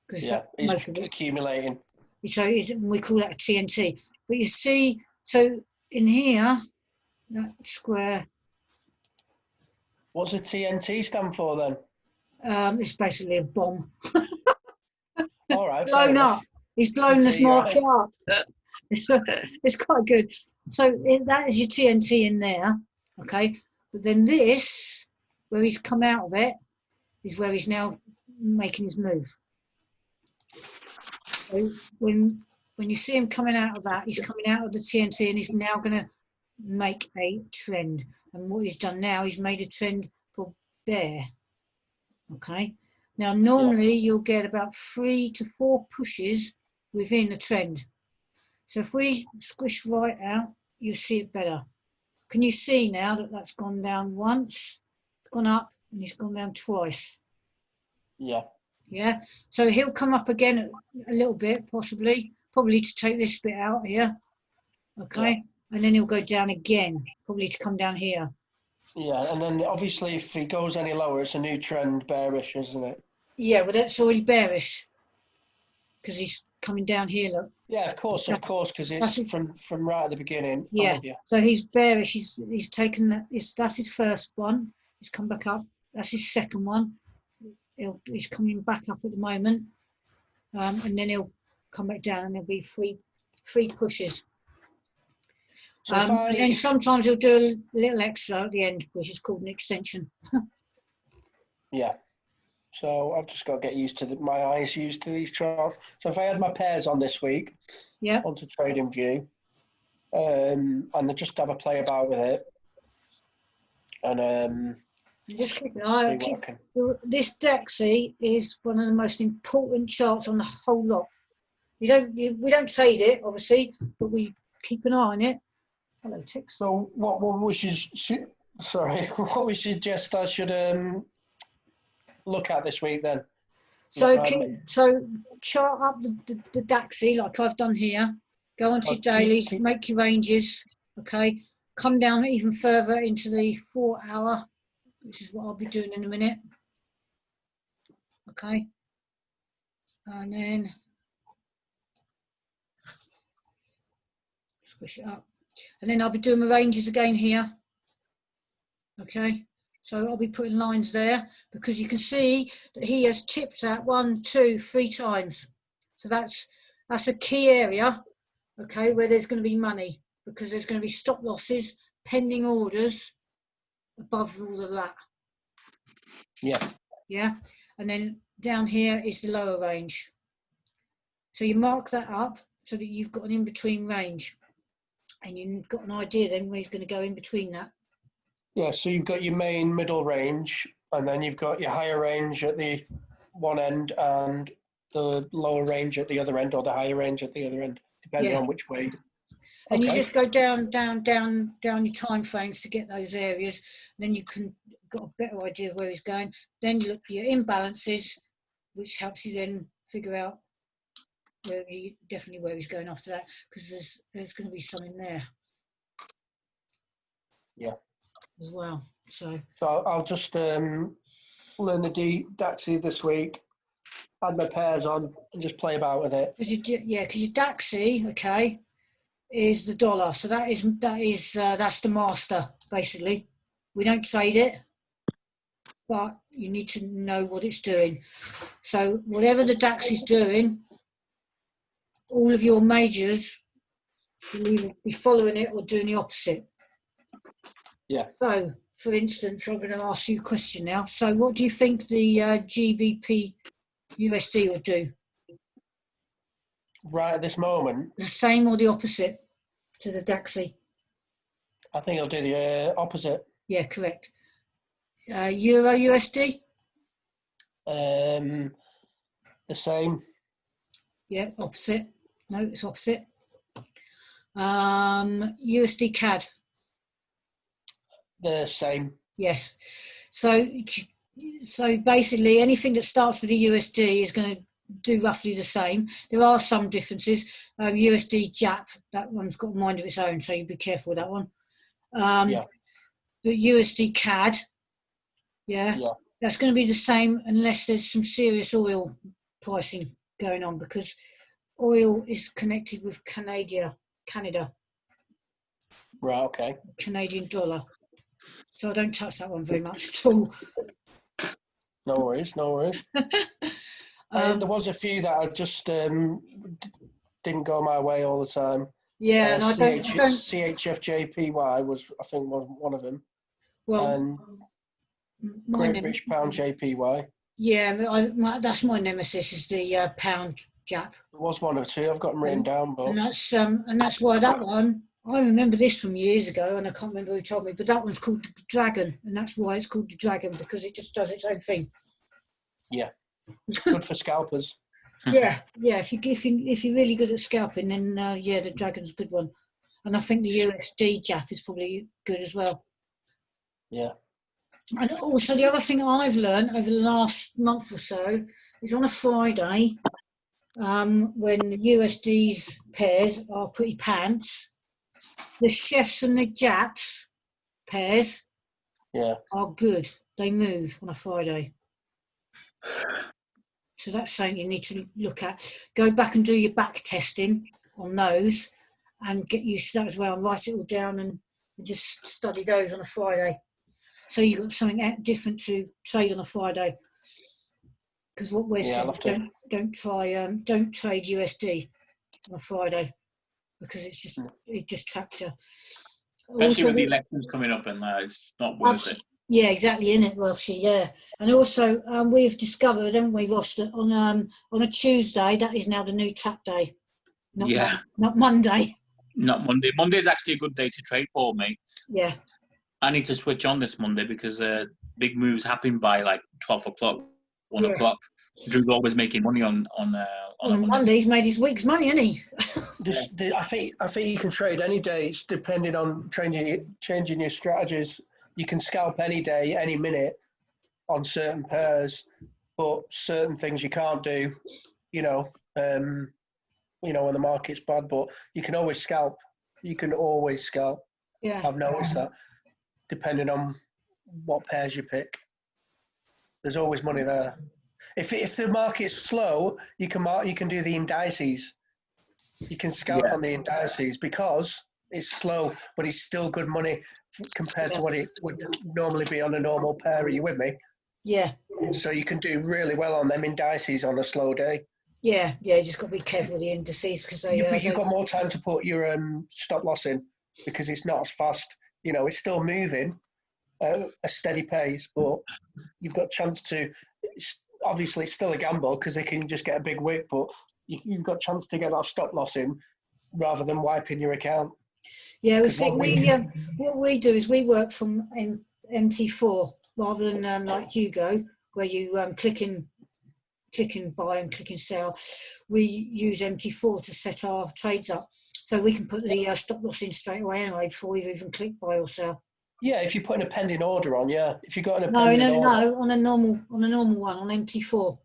because most of it accumulating. So we call that a TNT. But you see, so in here, that square. What's a TNT stand for then? It's basically a bomb. All right. Blown up. He's blown the small chart. It's quite good. So that is your TNT in there, okay? But then this, where he's come out of it, is where he's now making his move. So when you see him coming out of that, he's coming out of the TNT and he's now going to make a trend. And what he's done now, he's made a trend for bear, okay? Now, normally you'll get about 3 to 4 pushes within a trend. So if we squish right out, you'll see it better. Can you see now that that's gone down once, it's gone up, and it's gone down twice? Yeah. So he'll come up again a little bit, probably to take this bit out here, okay? And then he'll go down again, probably to come down here. Yeah, and then obviously if he goes any lower, it's a new trend, bearish, isn't it? Yeah, well, that's already bearish because he's coming down here, look. Yeah, of course, because it's from right at the beginning. Yeah, so he's bearish. He's taken that. That's his first one. He's come back up. That's his second one. He's coming back up at the moment, and then he'll come back down, and there'll be three pushes. So and then sometimes he'll do a little extra at the end, which is called an extension. Yeah. So I've just got to get used to my eyes used to these charts. So if I had my pairs on this week, Yeah. onto TradingView, and I just have a play about with it, and Just keep an eye. see what I can. This DXY is one of the most important charts on the whole lot. We don't trade it, obviously, but we keep an eye on it. Hello, Tix. So what we should sorry, what we suggest I should look at this week then? So chart up the DXY like I've done here. Go on to your dailies, make your ranges. Okay, come down even further into the 4 hour, which is what I'll be doing in a minute. Okay, and then squish it up, and then I'll be doing my ranges again here. Okay, so I'll be putting lines there because you can see that he has tipped that 1, 2, 3 times. So that's a key area, okay, where there's going to be money because there's going to be stop losses, pending orders above all of that. Yeah. Yeah, and then down here is the lower range. So you mark that up so that you've got an in-between range, and you've got an idea then where he's going to go in between that. Yeah, so you've got your main middle range, and then you've got your higher range at the one end and the lower range at the other end, or the higher range at the other end, depending on which way. And you just go down your time frames to get those areas. Then you can got a better idea of where he's going. Then you look for your imbalances, which helps you then figure out where he's going after that, because there's going to be some in there. Yeah. As well. So I'll just learn the DXY this week, add my pairs on, and just play about with it. Because your DXY, okay, is the dollar. So that's the master basically. We don't trade it, but you need to know what it's doing. So whatever the DAX is doing, all of your majors will either be following it or doing the opposite. Yeah. So, for instance, I'm going to ask you a question now. So what do you think the GBP USD will do? Right at this moment? The same or the opposite to the DAXy? I think it'll do the opposite. Yeah, correct. Euro USD? The same. Yeah, opposite. No, it's opposite. USD CAD? The same. Yes. So basically anything that starts with the USD is going to do roughly the same. There are some differences. USD JAP, that one's got a mind of its own, so you be careful with that one. Yeah. But USD CAD, yeah, that's going to be the same unless there's some serious oil pricing going on, because oil is connected with Canada. Right, okay. Canadian dollar. So I don't touch that one very much at all. No worries. There was a few that I just didn't go my way all the time. Yeah, and I don't. CHFJPY was one of them. Well, and Great British Pound JPY. Yeah, that's my nemesis, is the pound JAP. There was one or two. I've got them written down, but and that's why that one. I remember this from years ago, and I can't remember who told me, but that one's called the Dragon, and that's why it's called the Dragon, because it just does its own thing. Yeah, good for scalpers. Yeah. If you're really good at scalping, then the Dragon's a good one, and I think the USD JAP is probably good as well. Yeah. And also the other thing I've learned over the last month or so is on a Friday, when the USD's pairs are pretty pants, the chefs and the Japs pairs are good. They move on a Friday. So that's something you need to look at. Go back and do your back testing on those and get used to that as well, and write it all down and just study those on a Friday. So you've got something different to trade on a Friday. Because what we're saying is don't trade USD on a Friday, because it just traps you. Especially with the elections coming up, and it's not worth it. Yeah, exactly, in it, well, yeah. And also, we've discovered, haven't we, Ross, that on a Tuesday, that is now the new trap day, Yeah, not Monday. not Monday. Monday is actually a good day to trade for me. Yeah. I need to switch on this Monday because big moves happen by like 12 o'clock, 1 o'clock. Drew's always making money on a Monday. Monday. He's made his week's money, hasn't he? I think you can trade any day. It's depending on changing your strategies. You can scalp any day, any minute on certain pairs, but certain things you can't do. You know, when the market's bad, but you can always scalp. You can always scalp. Yeah. I've noticed that, depending on what pairs you pick. There's always money there. If the market's slow, you can do the indices. You can scalp on the indices because it's slow, but it's still good money compared to what it would normally be on a normal pair. Are you with me? Yeah. So you can do really well on them indices on a slow day. Yeah, you just got to be careful with the indices because You've got more time to put your stop loss in because it's not as fast. It's still moving at a steady pace, but you've got a chance to. Obviously, it's still a gamble because they can just get a big wick, but you've got a chance to get that stop loss in rather than wiping your account. Yeah, well, see, what we do is we work from MT4 rather than like Hugo, where you click and buy and click and sell. We use MT4 to set our trades up, so we can put the stop loss in straight away anyway before we've even clicked buy or sell. Yeah, if you're putting a pending order on, if you've got an no, on a normal one on MT4.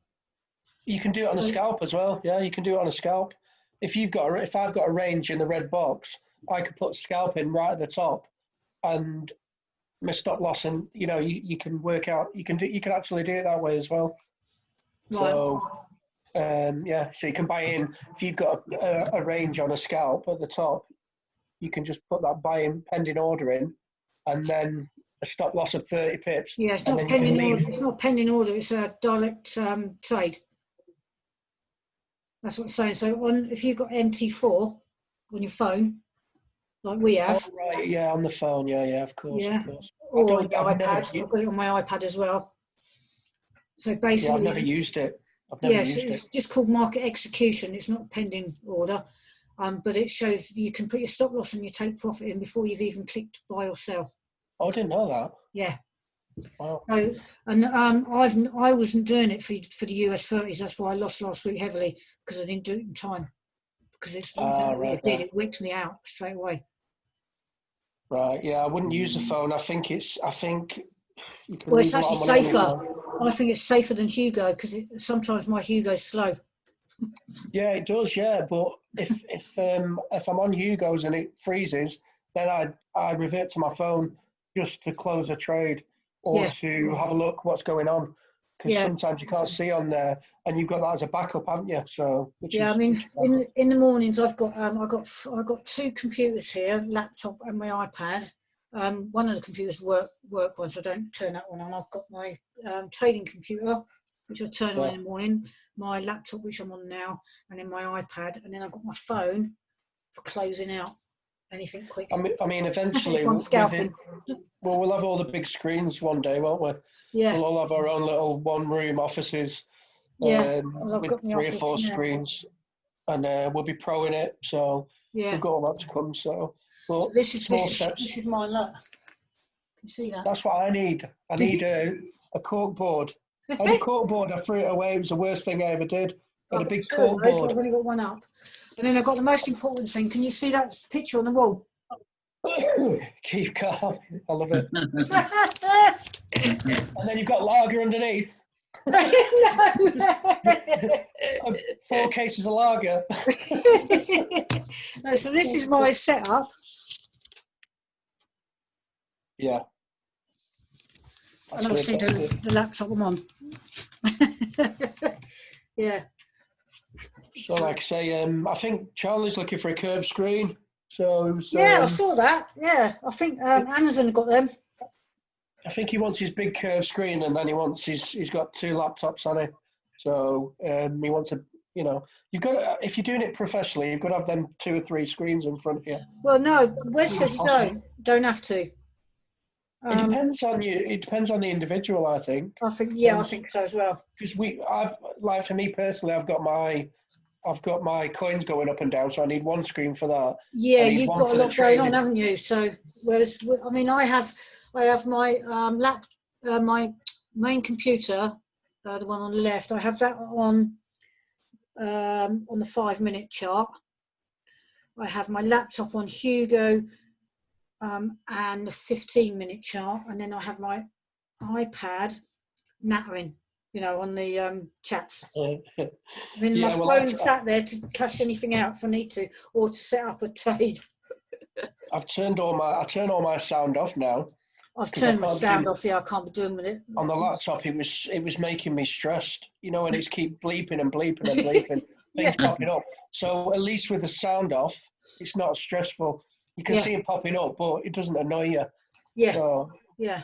You can do it on a scalp as well. Yeah, you can do it on a scalp. If I've got a range in the red box, I could put scalp in right at the top, and my stop loss, and you can work out. You can actually do it that way as well. Right. So, so you can buy in if you've got a range on a scalp at the top. You can just put that buy in pending order in, and then a stop loss of 30 pips. Yeah, it's not pending order. It's not pending order. It's a direct trade. That's what I'm saying. So if you've got MT4 on your phone, like we have. Oh, right, yeah, on the phone, yeah, of course, yeah. Of course. Or on your iPad. I've got it on my iPad as well. So basically, I've never used it. It's just called market execution. It's not pending order, but it shows you can put your stop loss and you take profit in before you've even clicked buy or sell. Oh, I didn't know that. Yeah. Wow. So, and I wasn't doing it for the US 30s. That's why I lost last week heavily because I didn't do it in time. Because it's it wicked me out straight away. Right. Yeah, I wouldn't use the phone. I think you can. Well, it's actually safer. I think it's safer than Hugo because sometimes my Hugo's slow. Yeah, it does. Yeah, but if I'm on Hugo's and it freezes, then I revert to my phone just to close a trade or to have a look what's going on, because sometimes you can't see on there, and you've got that as a backup, haven't you? So I mean, in the mornings I've got two computers here, laptop and my iPad. One of the computers work one, so I don't turn that one on. I've got my trading computer, which I turn on in the morning, my laptop, which I'm on now, and then my iPad, and then I've got my phone for closing out anything quick. I mean, eventually, we'll have all the big screens one day, won't we? Yeah. We'll all have our own little one-room offices with 3 or 4 screens, and we'll be pro in it. So we've got all that to come. So this is my luck. Can you see that? That's what I need. I need a cork board. I had a cork board. I threw it away. It was the worst thing I ever did. I had a big cork board. I've only got one up. And then I've got the most important thing. Can you see that picture on the wall? Keep calm. I love it. And then you've got lager underneath. 4 cases of lager. No, so this is my setup. Yeah. And obviously the laptop I'm on. Yeah. So like I say, I think Charlie's looking for a curved screen. So I saw that. Yeah, I think Amazon got them. I think he wants his big curved screen, and then he's got 2 laptops on it. So he wants you've got if you're doing it professionally, you've got to have them 2 or 3 screens in front of you. Well, no, Wes says you don't have to. It depends on you. It depends on the individual, I think. I think so as well. Because I've like for me personally, I've got my coins going up and down, so I need one screen for that. Yeah, I need you've one got a for the lot going on, trading. haven't you? So, whereas I mean, I have my my main computer, the one on the left. I have that on the 5-minute chart. I have my laptop on Hugo and the 15-minute chart, and then I have my iPad nattering, on the chats. I mean, my phone sat there to cash anything out if I need to, or to set up a trade. I turned all my sound off now. I've turned my sound off. Yeah, I can't be doing with it. On the laptop, it was making me stressed. And it's keep bleeping and bleeping and bleeping, things popping up. So at least with the sound off, it's not stressful. You can see it popping up, but it doesn't annoy you. Yeah. So, yeah.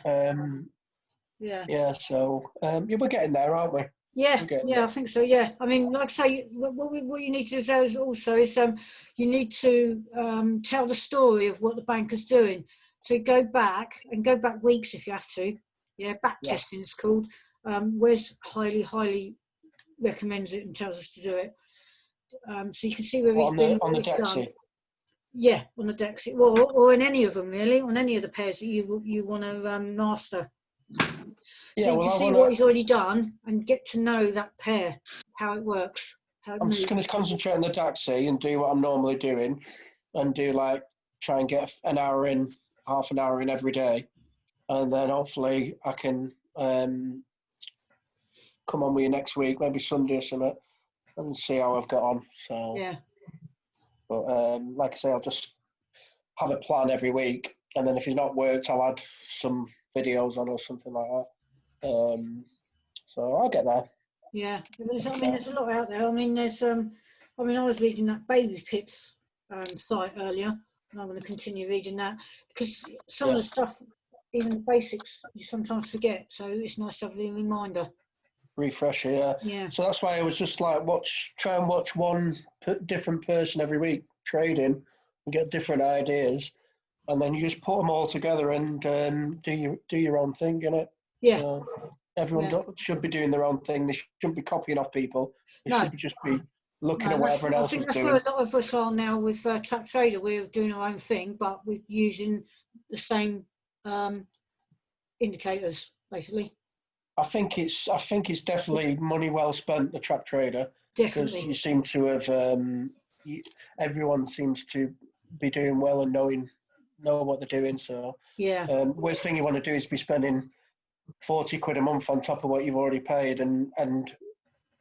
Yeah. So we're getting there, aren't we? Yeah. I think so. Yeah. I mean, like I say, what you need to do also is you need to tell the story of what the banker's doing. So go back weeks if you have to. Yeah, back testing is called. Wes highly recommends it and tells us to do it. So you can see where he's been, what he's done. Yeah, on the DEX, or in any of them really, on any of the pairs that you want to master. So you can see what he's already done and get to know that pair, how it works. I'm just going to concentrate on the DAXI and do what I'm normally doing, and try and get an hour in, half an hour in every day, and then hopefully I can come on with you next week, maybe Sunday or something, and see how I've got on. So yeah. But like I say, I'll just have a plan every week, and then if it's not worked, I'll add some videos on or something like that. So I'll get there. Yeah, there's a lot out there. I mean, I was reading that Baby Pips site earlier, and I'm going to continue reading that because some of the stuff, even the basics, you sometimes forget. So it's nice to have the reminder. Refresher, yeah. So that's why I was just like, try and watch one different person every week trading and get different ideas, and then you just put them all together and do your own thing, innit? Yeah. So everyone should be doing their own thing. They shouldn't be copying off people. They should just be looking at what everyone else is doing. I think that's where a lot of us are now with Trap Trader. We're doing our own thing, but we're using the same indicators, basically. I think it's definitely money well spent, the Trap Trader. Definitely. Because you seem to have, everyone seems to be doing well and know what they're doing. So yeah. Worst thing you want to do is be spending 40 quid a month on top of what you've already paid and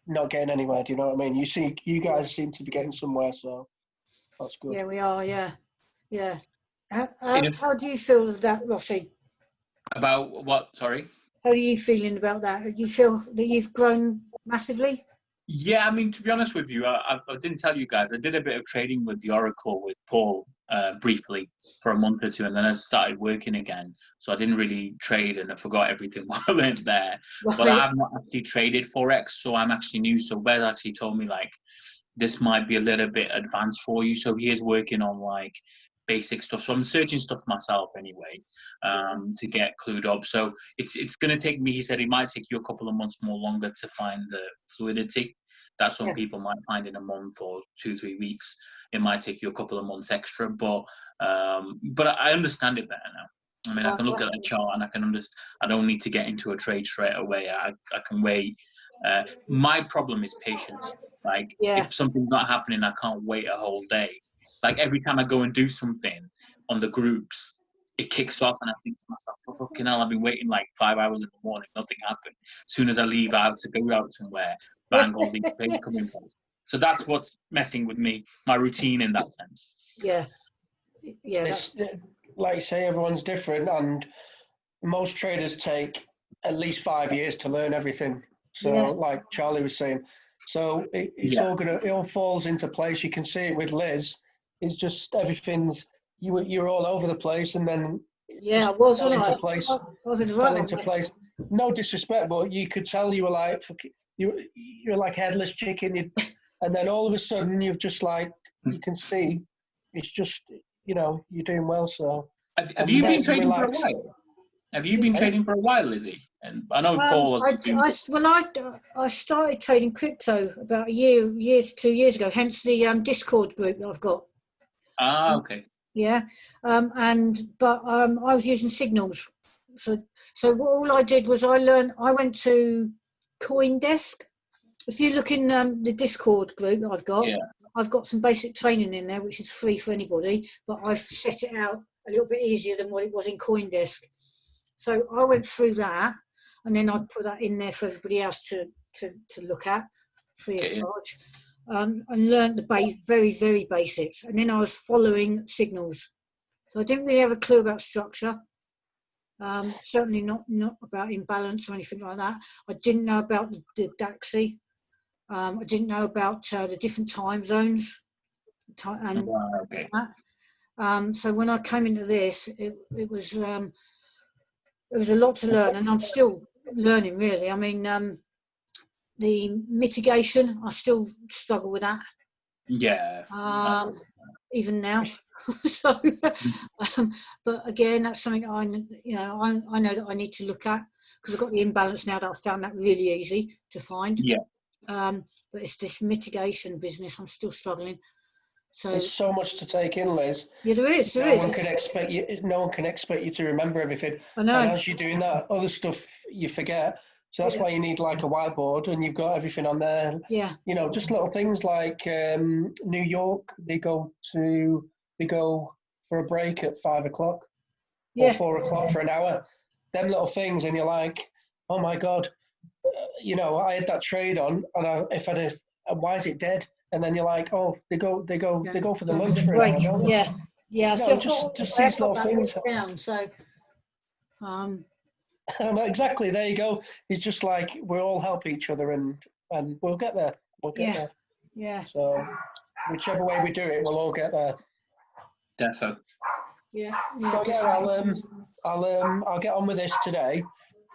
not getting anywhere. Do you know what I mean? You guys seem to be getting somewhere, so that's good. Yeah, we are. Yeah. How do you feel that, Rossi? About what? Sorry. How are you feeling about that? Do you feel that you've grown massively? Yeah, I mean, to be honest with you, I didn't tell you guys. I did a bit of trading with the Oracle with Paul briefly for a month or two, and then I started working again. So I didn't really trade, and I forgot everything while I went there. Right. But I have not actually traded Forex, so I'm actually new. So Wes actually told me, this might be a little bit advanced for you. So he is working on, basic stuff. So I'm searching stuff myself anyway to get clued up. So it's going to take me, he said it might take you a couple of months more longer to find the fluidity that some people might find in a month or 2-3 weeks. It might take you a couple of months extra, but I understand it better now. I mean, I can look at a chart and I can understand. I don't need to get into a trade straight away. I can wait. My problem is patience. If something's not happening, I can't wait a whole day. Every time I go and do something on the groups, it kicks off and I think to myself, for fucking hell, I've been waiting 5 hours in the morning, nothing happened. As soon as I leave out to go out somewhere, bang, all these trades come in place. So that's what's messing with me, my routine in that sense. Yeah. That's... Like you say, everyone's different, and most traders take at least 5 years to learn everything. So like Charlie was saying, so it all falls into place. You can see it with Liz. It's just everything's you're all over the place, and then wasn't into place. Fell into place. No disrespect, but you could tell you were you're like headless chicken, and then all of a sudden you've just you can see it's just you're doing well. So have you been trading for a while? Have you been trading for a while, Lizzie? And I know Paul has. I started trading crypto about 2 years ago. Hence the Discord group that I've got. Ah, okay. Yeah, but I was using signals. So all I did was I went to CoinDesk. If you look in the Discord group that I've got some basic training in there, which is free for anybody, but I've set it out a little bit easier than what it was in CoinDesk. So I went through that, and then I put that in there for everybody else to look at, free of charge, and learned the very, very basics. And then I was following signals. So I didn't really have a clue about structure. Certainly not about imbalance or anything like that. I didn't know about the DAXI. I didn't know about the different time zones. And so when I came into this, it was a lot to learn, and I'm still learning, really. I mean, the mitigation, I still struggle with that. Yeah. Even now. So, but again, that's something I know that I need to look at, because I've got the imbalance now that I've found that really easy to find. Yeah. But it's this mitigation business I'm still struggling. So there's so much to take in, Liz. Yeah, there is. No one can expect you to remember everything. I know. And as you're doing that, other stuff you forget. So that's why you need like a whiteboard, and you've got everything on there. Yeah. You know, just little things like New York. They go for a break at 5 o'clock or 4 o'clock for an hour. Them little things, and you're like, oh my God, you know, I had that trade on, and why is it dead? And then you're like, oh, they go for the lunch for an hour, don't they? Yeah, yeah. No, just these little things. Down, so, exactly. There you go. It's just like we all help each other, and we'll get there. We'll get there. Yeah. So whichever way we do it, we'll all get there. Defo. Yeah. So yeah, I'll get on with this today.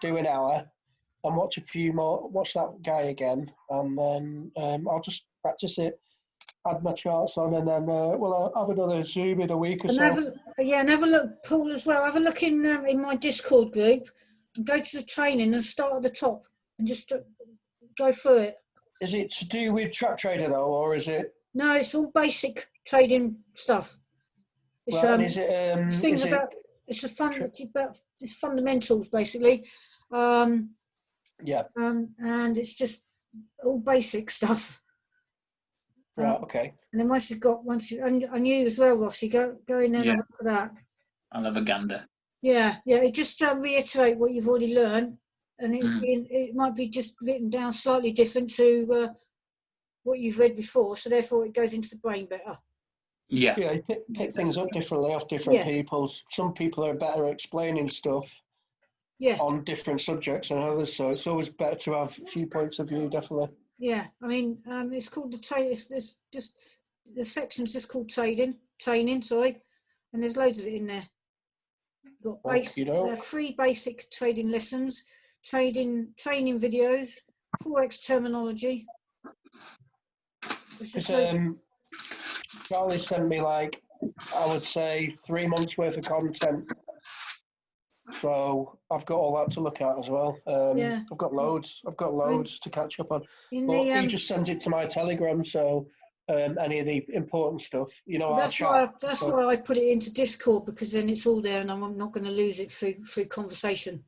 Do an hour, and watch that guy again, and then I'll just practice it, add my charts on, and then we'll have another Zoom in a week or so. And have a look, Paul, as well. Have a look in my Discord group, and go to the training and start at the top and just go through it. Is it to do with Track Trader though, or is it? No, it's all basic trading stuff. It's it's fundamentals basically. Yeah. And it's just all basic stuff. Right. Okay. And then and you as well, Rossi, go in there and have a look at that. I'll have a gander. Yeah. It just reiterate what you've already learned, and it might be just written down slightly different to what you've read before, so therefore it goes into the brain better. Yeah. Yeah, you pick things up differently off different people. Some people are better at explaining stuff on different subjects than others, so it's always better to have a few points of view, definitely. Yeah, I mean, it's called the trade. It's just the section's just called training. Sorry, and there's loads of it in there. You've got 3 basic trading lessons, training videos, forex terminology. Charlie sent me like, I would say 3 months worth of content. So I've got all that to look at as well. I've got loads to catch up on. He just sent it to my Telegram, so any of the important stuff, you know. That's why I put it into Discord, because then it's all there, and I'm not going to lose it through conversation.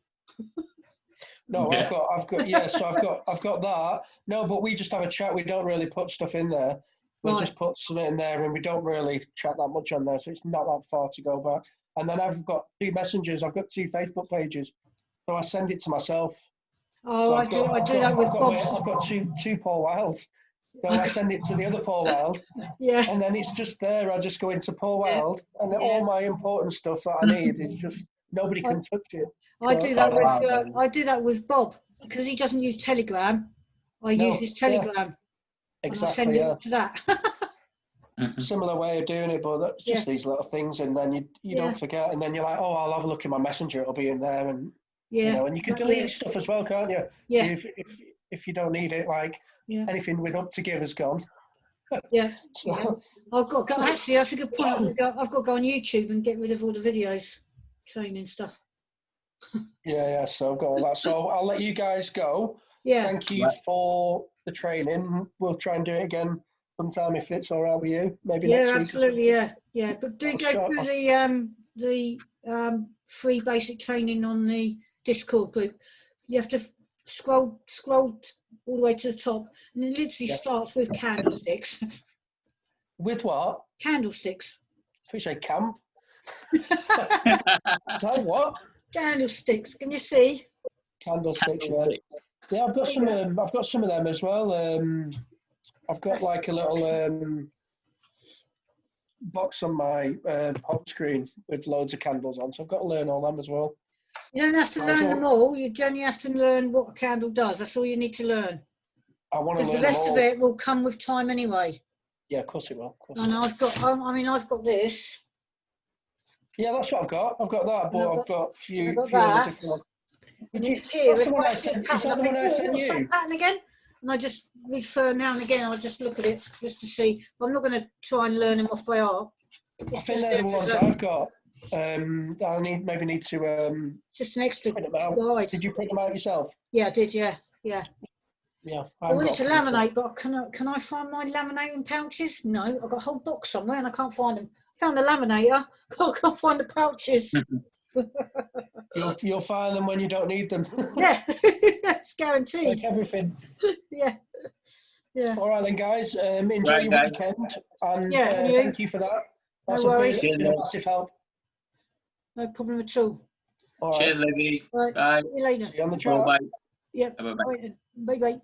No, I've got that. No, but we just have a chat. We don't really put stuff in there. We'll just put something in there, and we don't really chat that much on there, so it's not that far to go back. And then I've got 2 messengers. I've got 2 Facebook pages, so I send it to myself. Oh, I do that with Bob's. I've got two Paul Wilds, so I send it to the other Paul Wild. Yeah. And then it's just there. I just go into Paul Wild, and then all my important stuff that I need is just nobody can touch it. I do that with Bob, because he doesn't use Telegram. I use his Telegram. Yeah. Exactly. And I send it to that. Similar way of doing it, but that's just these little things, and then you don't forget, and then you're like, oh, I'll have a look in my messenger, it'll be in there, and you know, and you can delete stuff as well, can't you? Yeah. If you don't need it, like anything with up to give is gone. Yeah. I've got to go, actually, that's a good point. I've got to go on YouTube and get rid of all the videos, training stuff. Yeah. So I've got all that. So I'll let you guys go. Yeah. Thank you for the training. We'll try and do it again sometime if it's all right with you. Maybe Yeah, next week. absolutely. Yeah. But do I'll go try- through the free basic training on the Discord group. You have to scroll all the way to the top, and it literally Yeah. starts with candlesticks. With what? Candlesticks. If we say camp. Say what? Candlesticks. Can you see? Candlesticks. Yeah, I've got some. I've got some of them as well. I've got like a little box on my home screen with loads of candles on, so I've got to learn all them as well. You don't have to learn them all. You only have to learn what a candle does. That's all you need to learn. I want to Because learn the rest them of all. it will come with time anyway. Yeah, of course it will. And I've got. I mean, I've got this. Yeah, that's what I've got. I've got that, but I've got a few other different ones. And it's here. That's If the one I I see a sent. Is pattern, that the one I sent what's that you? pattern again? And I just refer now and again. I'll just look at it just to see. I'm not going to try and learn them off by heart. I think they're the ones I've got. I maybe need to just an extra print them out. guide. Did you print them out yourself? Yeah, I did. Yeah. I wanted to laminate, but can I find my laminating pouches? No, I've got a whole box somewhere and I can't find them. I found a laminator, but I can't find the pouches. You'll find them when you don't need them. Yeah, it's guaranteed. Like everything. Yeah. All right then, guys. Enjoy your weekend, and thank you for that. That's No worries. been a massive help. No problem at all. Cheers, Lizzie. Right. Bye. See you later. See you on the chat. Bye. Yeah. Bye. Bye bye.